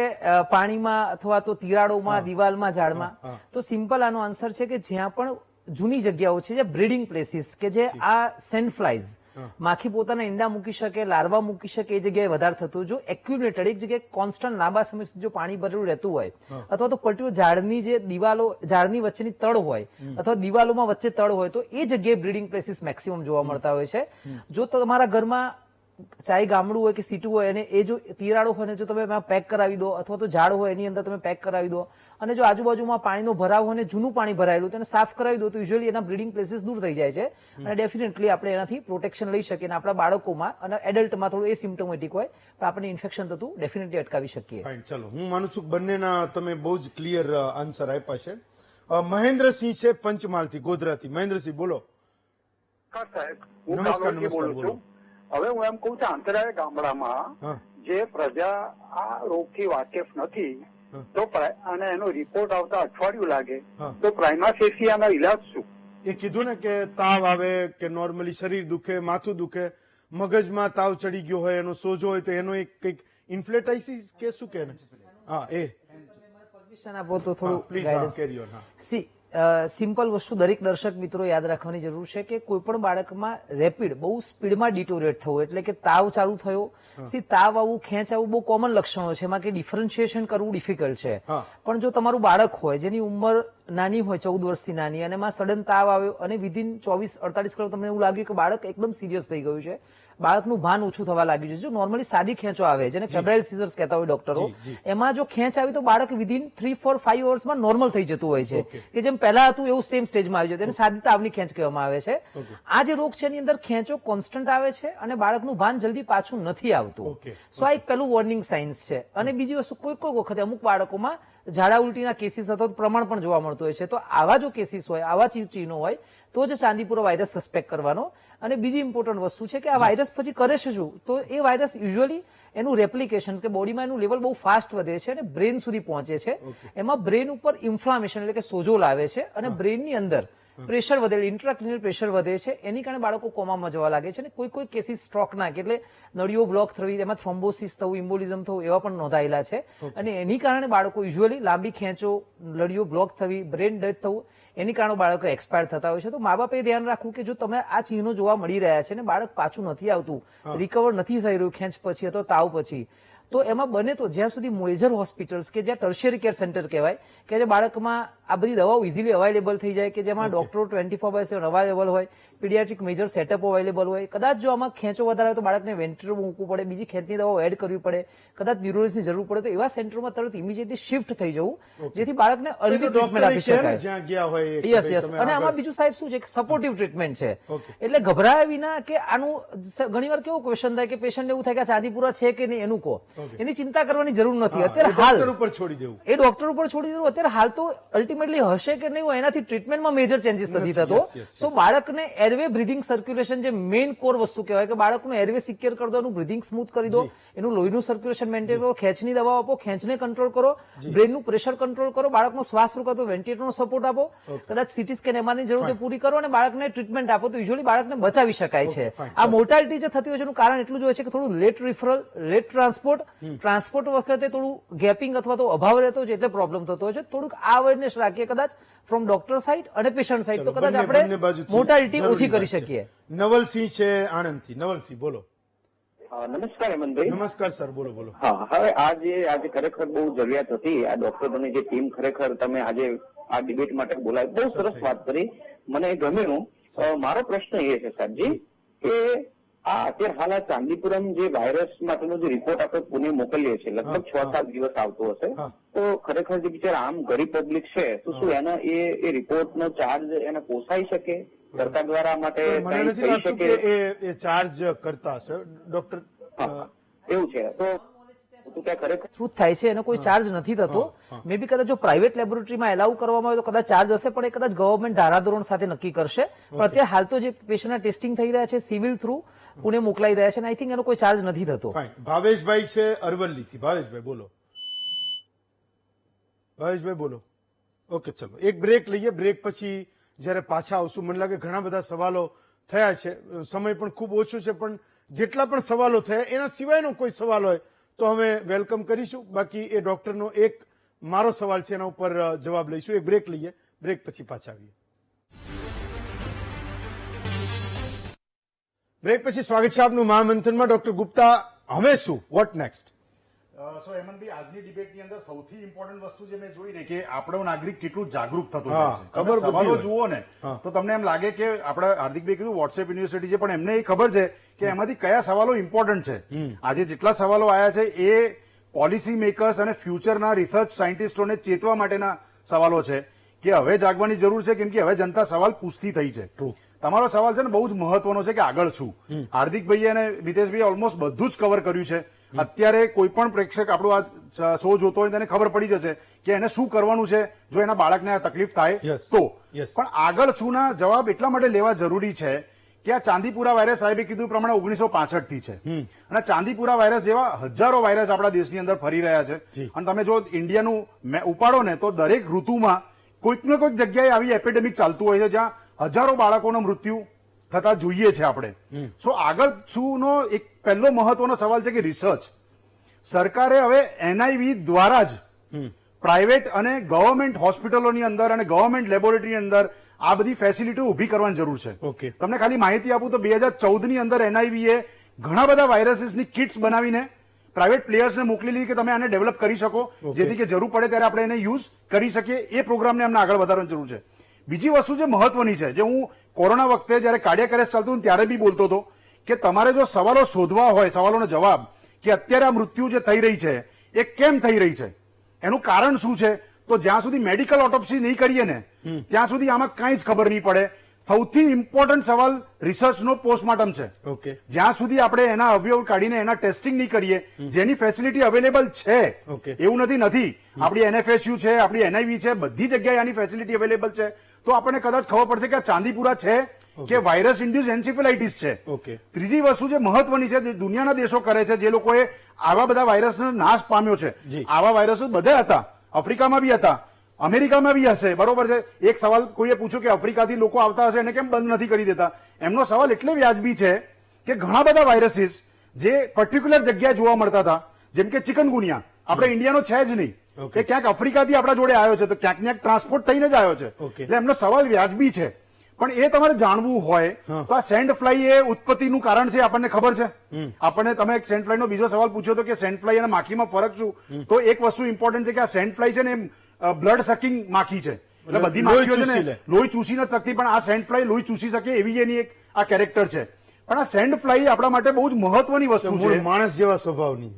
પાણીમાં અથવા તો તિરાડોમાં, દિવાલમાં, ઝાડમાં, તો સિમ્પલ આનો આન્સર છે કે જ્યાં પણ જૂની જગ્યાઓ છે, જે બ્રીડિંગ પ્લેસીસ કે જે આ સેન્ડફ્લાઇઝ માખી પોતાના ઈંડા મૂકી શકે, લાર્વા મૂકી શકે, એ જગ્યાએ વધારે થતું. જો એક્યુમ્યુલેટેડ એક જગ્યાએ કોન્સ્ટન્ટ લાંબા સમય સુધી જો પાણી ભરેલું રહેતું હોય, અથવા તો પર્ટિક્યુલર ઝાડની જે દિવાલો, ઝાડની વચ્ચેની તળ હોય અથવા દિવાલોમાં વચ્ચે તળ હોય, તો એ જગ્યાએ બ્રીડિંગ પ્લેસીસ મેક્સિમમ જોવા મળતા હોય છે. જો તમારા ઘરમાં ચાહે ગામડું હોય કે સીટું હોય અને એ જો તિરાડો હોય ને જો તમે એમાં પેક કરાવી દો, અથવા તો ઝાડ હોય એની અંદર તમે પેક કરાવી દો, અને જો આજુબાજુમાં પાણીનો ભરાવ હોય ને જૂનું પાણી ભરાયેલું તેને સાફ કરાવી દો, તો યુઝ્યુઅલી એના બ્રીડિંગ પ્લેસીસ દૂર થઈ જાય છે અને ડેફિનેટલી આપણે એનાથી પ્રોટેક્શન લઈ શકીએ. અને આપણા બાળકોમાં અને એડલ્ટમાં થોડું એ સિમ્ટોમેટિક હોય પણ આપણે ઇન્ફેક્શન થતું ડેફિનેટલી અટકાવી શકીએ. ફાઇન, ચલો હું માનું છું બંનેના તમે બહુ જ ક્લિયર આન્સર આપ્યા છે. મહેન્દ્રસિંહ છે પંચમહાલથી, ગોધરાથી. મહેન્દ્રસિંહ બોલો. હા સાહેબ, હું નમસ્કાર, કાલોલથી નમસ્કાર, બોલું છું. હવે હું એમ કહું છું, અંતરાય ગામડામાં જે પ્રજા આ રોગથી વાકેફ નથી તો અને એનો રિપોર્ટ આવતા અઠવાડિયું લાગે તો પ્રાઇમા ફેસી આનો ઇલાજ શું? એ કીધું ને કે તાવ આવે કે નોર્મલી શરીર દુખે, માથું દુખે, મગજમાં તાવ ચડી ગયો હોય, એનો સોજો હોય, તો એનો એક કંઈક ઇન્ફ્લેટાઇસિસ કે શું કે હા એ પરમિશન આપો તો થોડું please carry on. C simple વસ્તુ દરેક દર્શક મિત્રો યાદ રાખવાની જરૂર છે કે કોઈ પણ બાળકમાં રેપિડ બહુ સ્પીડમાં ડિટોરેટ થવું એટલે કે તાવ ચાલુ થયો, તાવ આવવું, ખેંચ આવવું બહુ કોમન લક્ષણો છે, એમાં કે ડિફરન્શિએશન કરવું ડિફિકલ્ટ છે. પણ જો તમારું બાળક હોય જેની ઉંમર નાની હોય, 14 વર્ષથી નાની, અને એમાં સડન તાવ આવ્યો અને વિધિન 24-48 કલાક તમને એવું લાગ્યું કે બાળક એકદમ સિરિયસ થઈ ગયું છે, બાળકનું ભાન ઓછું થવા લાગ્યું છે. જો નોર્મલી સાદી ખેંચો આવે જેને ફેબ્રાઇલ સીઝર્સ કહેતા હોય ડોક્ટરો, એમાં જો ખેંચ આવી તો બાળક વિધિન 3-4-5 અવર્સમાં નોર્મલ થઈ જતું હોય છે, કે જેમ પહેલા હતું એવું સેમ સ્ટેજમાં આવી જતું. એને સાદી તાવની ખેંચ કહેવામાં આવે છે. આ જે રોગ છે એની અંદર ખેંચો કોન્સ્ટન્ટ આવે છે અને બાળકનું ભાન જલ્દી પાછું નથી આવતું. સો આ એક પેલું વોર્નિંગ સાઇન્સ છે. અને બીજી વસ્તુ, કોઈ વખતે અમુક બાળકોમાં ઝાડા ઉલટીના કેસીસ અથવા પ્રમાણ પણ જોવા મળતું હોય છે. તો આવા જો કેસીસ હોય, આવા ચીનો હોય તો જ ચાંદીપુરા વાયરસ સસ્પેક્ટ કરવાનો. અને બીજી ઇમ્પોર્ટન્ટ વસ્તુ છે કે આ વાયરસ પછી કરે છે શું, તો એ વાયરસ યુઝ્યુઅલી એનું રેપ્લિકેશન કે બોડીમાં એનું લેવલ બહુ ફાસ્ટ વધે છે અને બ્રેન સુધી પહોંચે છે. એમાં બ્રેન ઉપર ઇન્ફ્લામેશન એટલે કે સોજો લાવે છે અને બ્રેનની અંદર પ્રેશર વધે, ઇન્ટ્રાક્રિનિયલ પ્રેશર વધે છે. એની કારણે બાળકો કોમામાં જવા લાગે છે. અને કોઈ કેસીસ સ્ટ્રોકના કે એટલે નળીઓ બ્લોક થવી, એમાં થ્રોમ્બોસિસ થવું, ઇમ્બોલિઝમ થવું, એવા પણ નોંધાયેલા છે. અને એની કારણે બાળકો યુઝ્યુઅલી લાંબી ખેંચો, નળીઓ બ્લોક થવી, બ્રેન ડેડ થવું, એની કારણે બાળકો એક્સપાયર થતા હોય છે. તો મા બાપે ધ્યાન રાખવું કે જો તમે આ ચિહ્નો જોવા મળી રહ્યા છે ને બાળક પાછું નથી આવતું, રિકવર નથી થઈ રહ્યું ખેંચ પછી અથવા તાવ પછી, તો એમાં બને તો જ્યાં સુધી મેજર હોસ્પિટલ્સ કે જ્યાં ટર્શિયરી કેર સેન્ટર કહેવાય કે જે બાળકમાં આ બધી દવાઓ ઇઝીલી અવેલેબલ થઈ જાય, કે જેમાં ડોક્ટરો 24/7 અવેલેબલ હોય, પીડિયાટ્રિક મેજર સેટઅપ અવેલેબલ હોય. કદાચ જો આમાં ખેંચો વધારે હોય તો બાળકને વેન્ટિલેટર મૂકવું પડે, બીજી ખેંચની દવાઓ એડ કરવી પડે, કદાચ ન્યુરોલોજીની જરૂર પડે તો એવા સેન્ટરોમાં તરત ઇમિડિયેટલી શિફ્ટ થઈ જવું, જેથી બાળકને અર્લી ટ્રીટમેન્ટ આપી શકાય. Yes yes. અને આમાં બીજું સાહેબ શું છે કે સપોર્ટિવ ટ્રીટમેન્ટ છે. એટલે ગભરાયા વિના કે આનું ઘણીવાર કેવો ક્વેશ્ચન થાય કે પેશન્ટ એવું થાય કે ચાંદીપુરા છે કે નહીં એનું કહો, એની ચિંતા કરવાની જરૂર નથી. અત્યારે હાલ ડોક્ટર ઉપર છોડી દેવું, એ ડોક્ટર ઉપર છોડી દેવું. અત્યારે હાલ તો અલ્ટિમેટલી હશે કે નહીં હોય એનાથી ટ્રીટમેન્ટમાં મેજર ચેન્જીસ નથી થતો. સો બાળકને એરવે બ્રીધિંગ સર્ક્યુલેશન જે મેઇન કોર વસ્તુ કહેવાય કે બાળકનું એરવે સિક્યોર કરી દો, એનું બ્રીધિંગ સ્મૂથ કરી દો, એનું લોહીનું સર્ક્યુલેશન મેન્ટેન કરો, ખેંચની દવાઓ આપો, ખેંચને કંટ્રોલ કરો, બ્રેનનું પ્રેશર કંટ્રોલ કરો, બાળકનો શ્વાસ રોકો તો વેન્ટિલેટરનો સપોર્ટ આપો, કદાચ સીટી સ્કેન એમઆરઆઈની જરૂર પૂરી કરો અને બાળકને ટ્રીટમેન્ટ આપો તો યુઝ્યુઅલી બાળકને બચાવી શકાય છે. આ મોર્ટાલિટી જે થતી હોય છે એનું કારણ એટલું જ હોય છે કે થોડું late referral, late transport transport વખતે થોડું ગેપિંગ અથવા તો અભાવ રહેતો છે એટલે પ્રોબ્લેમ થતો હોય છે. થોડુંક આ અવેરનેસ રાખીએ કદાચ ફ્રોમ ડોક્ટર સાઇડ અને પેશન્ટ સાઇડ, તો કદાચ આપણે મોર્ટાલિટી ઓછી કરી શકીએ. નવલસિંહ છે આણંદથી. નવલસિંહ બોલો. નમસ્કાર હેમંતભાઈ. નમસ્કાર સર, બોલો બોલો. હા, હવે આજે ખરેખર બહુ જરૂરિયાત હતી. આ ડોક્ટરોની જે ટીમ ખરેખર તમે આજે આ ડિબેટ માટે બોલાવી, બહુ સરસ વાત કરી, મને ગમ્યું. મારો પ્રશ્ન એ છે સાહેબજી કે આ અત્યારે હાલ આ ચાંદીપુરમ જે વાયરસ માટેનો જે રિપોર્ટ આપણે પુણે મોકલીએ છીએ, લગભગ 6-7 દિવસ આવતો હશે, તો ખરેખર જે બિચારા આમ ગરીબ પબ્લિક છે તો શું એના એ રિપોર્ટનો ચાર્જ એને પોસાઈ શકે? સરકાર દ્વારા માટે મને નથી થઈ લાગતું શકે? કે એ ચાર્જ કરતા હશે ડોક્ટર. એવું છે તો ત્યાં ખરેખર શું થાય છે એનો કોઈ ચાર્જ નથી થતો. મે બી કદાચ જો પ્રાઇવેટ લેબોરેટરીમાં એલાઉ કરવામાં આવે તો કદાચ ચાર્જ હશે, પણ એ કદાચ ગવર્મેન્ટ ધારાધોરણ સાથે નક્કી કરશે. પણ અત્યારે હાલ તો જે પેશન્ટના ટેસ્ટિંગ થઈ રહ્યા છે સિવિલ થ્રુ પુણે મોકલાઈ રહ્યા છે અને આઈ થિંક એનો કોઈ ચાર્જ નથી થતો. ભાવેશભાઈ છે અરવલ્લીથી. ભાવેશભાઈ બોલો. ભાવેશભાઈ બોલો. ઓકે, ચલો એક બ્રેક લઈએ. બ્રેક પછી જયારે પાછા આવશું, મને લાગે ઘણા બધા સવાલો થયા છે, સમય પણ ખૂબ ઓછો છે, પણ જેટલા પણ સવાલો થયા એના સિવાયનો કોઈ સવાલ હોય તો અમે વેલકમ કરીશું. બાકી એ ડોક્ટરનો એક મારો સવાલ છે એના ઉપર જવાબ લઈશું. એક બ્રેક લઈએ, બ્રેક પછી પાછા આવીએ. બ્રેક પછી સ્વાગત છે આપનું મહામંથનમાં. ડોક્ટર ગુપ્તા, હવે શું, વોટ નેક્સ્ટ? સો હેમંતભાઈ, આજની ડિબેટની અંદર સૌથી ઇમ્પોર્ટન્ટ વસ્તુ જે મેં જોઈ ને કે આપણો નાગરિક કેટલું જાગૃત થતો હોય છે. ખબર સવાલો જુઓ ને તો તમને એમ લાગે કે આપણે હાર્દિકભાઈ કીધું વોટ્સએપ યુનિવર્સિટી છે, પણ એમને એ ખબર છે કે એમાંથી કયા સવાલો ઇમ્પોર્ટન્ટ છે. આજે જેટલા સવાલો આવ્યા છે એ પોલિસી મેકર્સ અને ફ્યુચરના રિસર્ચ સાયન્ટિસ્ટોને ચેતવા માટેના સવાલો છે કે હવે જાગવાની જરૂર છે, કેમ કે હવે જનતા સવાલ પૂછતી થઈ છે. તમારો સવાલ છે ને બહુ જ મહત્વનો છે કે આગળ શું. હાર્દિકભાઈ અને મિતેશભાઈ ઓલમોસ્ટ બધું જ કવર કર્યું છે. અત્યારે કોઈ પણ પ્રેક્ષક આપણો આ શો જોતો હોય તેને ખબર પડી જશે કે એને શું કરવાનું છે જો એના બાળકને આ તકલીફ થાય તો. પણ આગળ શુંના જવાબ એટલા માટે લેવા જરૂરી છે કે આ ચાંદીપુરા વાયરસ સાહેબે કીધું પ્રમાણે 1965 થી છે અને ચાંદીપુરા વાયરસ જેવા હજારો વાયરસ આપણા દેશની અંદર ફરી રહ્યા છે. અને તમે જો ઇન્ડિયાનું ઉપાડો ને તો દરેક ઋતુમાં કોઈક ને કોઈક જગ્યાએ આવી એપિડેમિક ચાલતું હોય છે જ્યાં હજારો બાળકોનો મૃત્યુ થતા જોઈએ છે આપણે. સો આગળ શુંનો એક પહેલો મહત્વનો સવાલ છે કે રિસર્ચ. સરકારે હવે એનઆઈવી દ્વારા જ પ્રાઇવેટ અને ગવર્મેન્ટ હોસ્પિટલોની અંદર અને ગવર્મેન્ટ લેબોરેટરીની અંદર આ બધી ફેસિલિટીઓ ઉભી કરવાની જરૂર છે. તમને ખાલી માહિતી આપું તો 2014 ની અંદર એનઆઈવીએ ઘણા બધા વાયરસીસની કિટ્સ બનાવીને પ્રાઇવેટ પ્લેયર્સને મોકલેલી કે તમે આને ડેવલપ કરી શકો, જેથી કે જરૂર પડે ત્યારે આપણે એને યુઝ કરી શકીએ. એ પ્રોગ્રામને અમને આગળ વધારવાની જરૂર છે. બીજી વસ્તુ જે મહત્વની છે, જે હું કોરોના વખતે જયારે કાર્ડિયાક એરેસ્ટ ચાલતું ત્યારે બી બોલતો હતો કે તમારે જો સવાલો શોધવા હોય, સવાલોનો જવાબ કે અત્યારે આ મૃત્યુ જે થઈ રહી છે એ કેમ થઈ રહી છે, એનું કારણ શું છે, તો જ્યાં સુધી મેડિકલ ઓટોપ્સી નહીં કરીએ ને ત્યાં સુધી આમાં કંઈ જ ખબર નહીં પડે. સૌથી ઇમ્પોર્ટન્ટ સવાલ રિસર્ચનો પોસ્ટમોર્ટમ છે. જ્યાં સુધી આપણે એના અવયવ કાઢીને એના ટેસ્ટિંગ નહીં કરીએ, જેની ફેસિલિટી અવેલેબલ છે, એવું નથી આપણી એનએફએસયુ છે, આપણી એનઆઈવી છે, બધી જગ્યાએ આની ફેસિલિટી અવેલેબલ છે, તો આપણને કદાચ ખબર પડશે કે આ ચાંદીપુરા છે કે વાયરસ ઇન્ડ્યુસ એન્સીફેલાઇટિસ છે. ત્રીજી વસ્તુ જે મહત્વની છે, જે દુનિયાના દેશો કરે છે, જે લોકોએ આવા બધા વાયરસનો નાશ પામ્યો છે, આવા વાયરસો બધા હતા, આફ્રિકામાં બી હતા, અમેરિકામાં બી હશે, બરોબર છે. એક સવાલ કોઈએ પૂછ્યો કે આફ્રિકાથી લોકો આવતા હશે એને કેમ બંધ નથી કરી દેતા. એમનો સવાલ એટલે વ્યાજબી છે કે ઘણા બધા વાયરસીસ જે પર્ટિક્યુલર જગ્યાએ જોવા મળતા હતા, જેમ કે ચિકનગુનિયા આપણે ઇન્ડિયાનો છે જ નહીં, કે ક્યાંક આફ્રિકાથી આપણા જોડે આવ્યો છે, તો ક્યાંક ક્યાંક ટ્રાન્સપોર્ટ થઈને જ આવ્યો છે. એટલે એમનો સવાલ વ્યાજબી છે. પણ એ તમારે જાણવું હોય તો આ સેન્ડ ફ્લાય એ ઉત્પત્તિનું કારણ છે, આપણને ખબર છે. આપણને તમે એક સેન્ડ ફ્લાયનો બીજો સવાલ પૂછ્યો હતો કે સેન્ડ ફ્લાય અને માખીમાં ફરક શું, તો એક વસ્તુ ઇમ્પોર્ટન્ટ છે કે આ સેન્ડ ફ્લાય છે ને બ્લડ સકિંગ માખી છે. એટલે બધી માખીઓ છે ને લોહી ચૂસી નથી શકતી, પણ આ સેન્ડ ફ્લાય લોહી ચૂસી શકે એવી એની એક આ કેરેક્ટર છે. પણ આ સેન્ડ ફ્લાય આપણા માટે બહુ જ મહત્વની વસ્તુ છે, માણસ જેવા સ્વભાવની.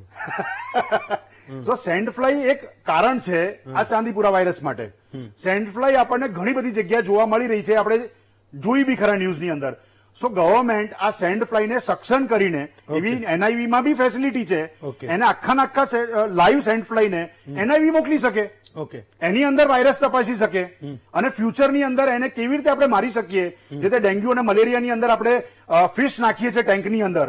તો સેન્ડ ફ્લાય એક કારણ છે આ ચાંદીપુરા વાયરસ માટે. સેન્ડ ફ્લાય આપણને ઘણી બધી જગ્યાએ જોવા મળી રહી છે, આપણે જોઈ બી ખરા ન્યૂઝની અંદર. સો ગવર્મેન્ટ આ સેન્ડ ફ્લાયને સક્ષમ કરીને, એવી એનઆઈવીમાં બી ફેસિલિટી છે, એને આખા લાઈવ સેન્ડ ફ્લાયને એનઆઈવી મોકલી શકે, એની અંદર વાયરસ તપાસી શકે અને ફ્યુચરની અંદર એને કેવી રીતે આપણે મારી શકીએ, જે તે ડેન્ગ્યુ અને મલેરિયાની અંદર આપણે ફિશ નાખીએ છીએ ટેન્કની અંદર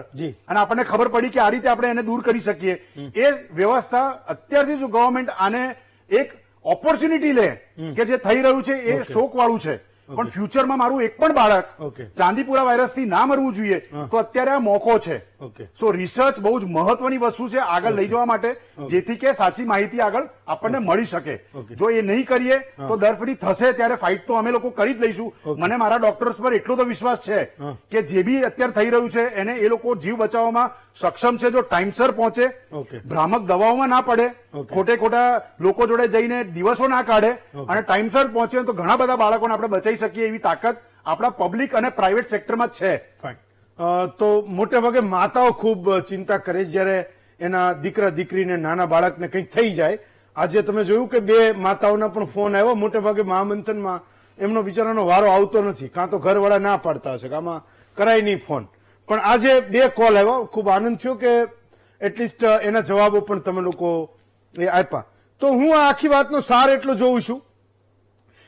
અને આપણને ખબર પડી કે આ રીતે આપણે એને દૂર કરી શકીએ. એ વ્યવસ્થા અત્યારથી જો ગવર્મેન્ટ આને એક ઓપોર્ચ્યુનિટી લે કે જે થઈ રહ્યું છે એ શોક વાળું છે, પણ ફ્યુચરમાં મારું એક પણ બાળક ચાંદીપુરા વાયરસથી ના મરવું જોઈએ, તો અત્યારે આ મોકો છે. ઓકે. સો રિસર્ચ બહુ જ મહત્વની વસ્તુ છે આગળ લઈ જવા માટે, જેથી કે સાચી માહિતી આગળ આપણને મળી શકે. ઓકે. જો એ નહીં કરીએ તો દરફડી થશે, ત્યારે ફાઇટ તો અમે લોકો કરી જ લઈશું. મને મારા ડોક્ટર્સ પર એટલો તો વિશ્વાસ છે કે જે બી અત્યારે થઈ રહ્યું છે એને એ લોકો જીવ બચાવવામાં સક્ષમ છે, જો ટાઈમસર પહોંચે, ઓકે. ભ્રામક દવાઓમાં ના પડે, ઓકે. ખોટે ખોટા લોકો જોડે જઈને દિવસો ના કાઢે, અને ટાઈમસર પહોંચે તો ઘણા બધા બાળકોને આપણે બચાવી શકીએ એવી તાકાત આપણા પબ્લિક અને પ્રાઇવેટ સેક્ટરમાં જ છે. ફાઇન. તો મોટે ભાગે માતાઓ ખૂબ ચિંતા કરે છે જ્યારે એના દીકરા દીકરીને નાના બાળકને કંઈક થઈ જાય. આજે તમે જોયું કે 2 માતાઓના પણ ફોન આવ્યો. મોટે ભાગે મહામંથનમાં એમનો બિચારાનો વારો આવતો નથી, કાં તો ઘરવાળા ના પાડતા હશે કે આમાં કરાય નહીં ફોન. પણ આજે 2 કોલ આવ્યો, ખૂબ આનંદ થયો કે એટલીસ્ટ એના જવાબો પણ તમે લોકો એ આપ્યા. તો હું આ આખી વાતનો સાર એટલો જોઉં છું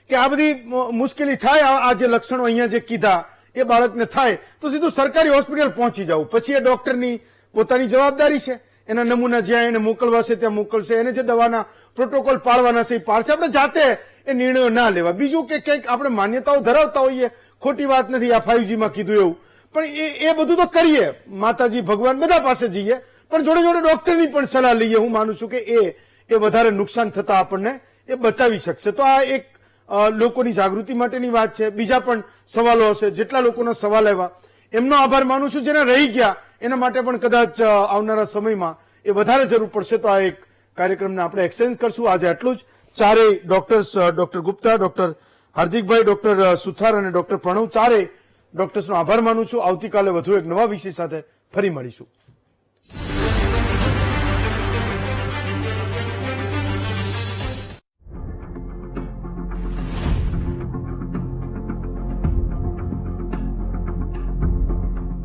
કે આ બધી મુશ્કેલી થાય, આ જે લક્ષણો અહીંયા જે કીધા એ બાળકને થાય તો સીધું સરકારી હોસ્પિટલ પહોંચી જવું. પછી એ ડોક્ટરની પોતાની જવાબદારી છે, એના નમૂના જ્યાં એને મોકલવા છે ત્યાં મોકલશે, એને જે દવાના પ્રોટોકોલ પાળવાના છે એ પાળશે. આપણે જાતે એ નિર્ણયો ના લેવા. બીજું કે કંઈક આપણે માન્યતાઓ ધરાવતા હોઈએ, ખોટી વાત નથી, આ 5G માં કીધું એવું, પણ એ બધું તો કરીએ, માતાજી ભગવાન બધા પાસે જઈએ, પણ જોડે જોડે ડોક્ટરની પણ સલાહ લઈએ. હું માનું છું કે એ વધારે નુકસાન થતા આપણને એ બચાવી શકશે. તો આ એક લોકોની જાગૃતિ માટેની વાત છે. બીજા પણ સવાલો હશે, જેટલા લોકોના સવાલ આવ્યા એમનો આભાર માનું છું. જેને રહી ગયા એના માટે પણ કદાચ આવનારા સમયમાં એ વધારે જરૂર પડશે. તો આ એક કાર્યક્રમને આપણે એક્સટેન્ડ કરશું. આજે આટલું જ. ચારેય ડોક્ટર્સ, ડોક્ટર ગુપ્તા, ડોક્ટર હાર્દિકભાઈ, ડોક્ટર સુથાર અને ડોક્ટર પ્રણવ, ચારેય ડોક્ટર્સનો આભાર માનું છું. આવતીકાલે વધુ એક નવા વિષય સાથે ફરી મળીશું.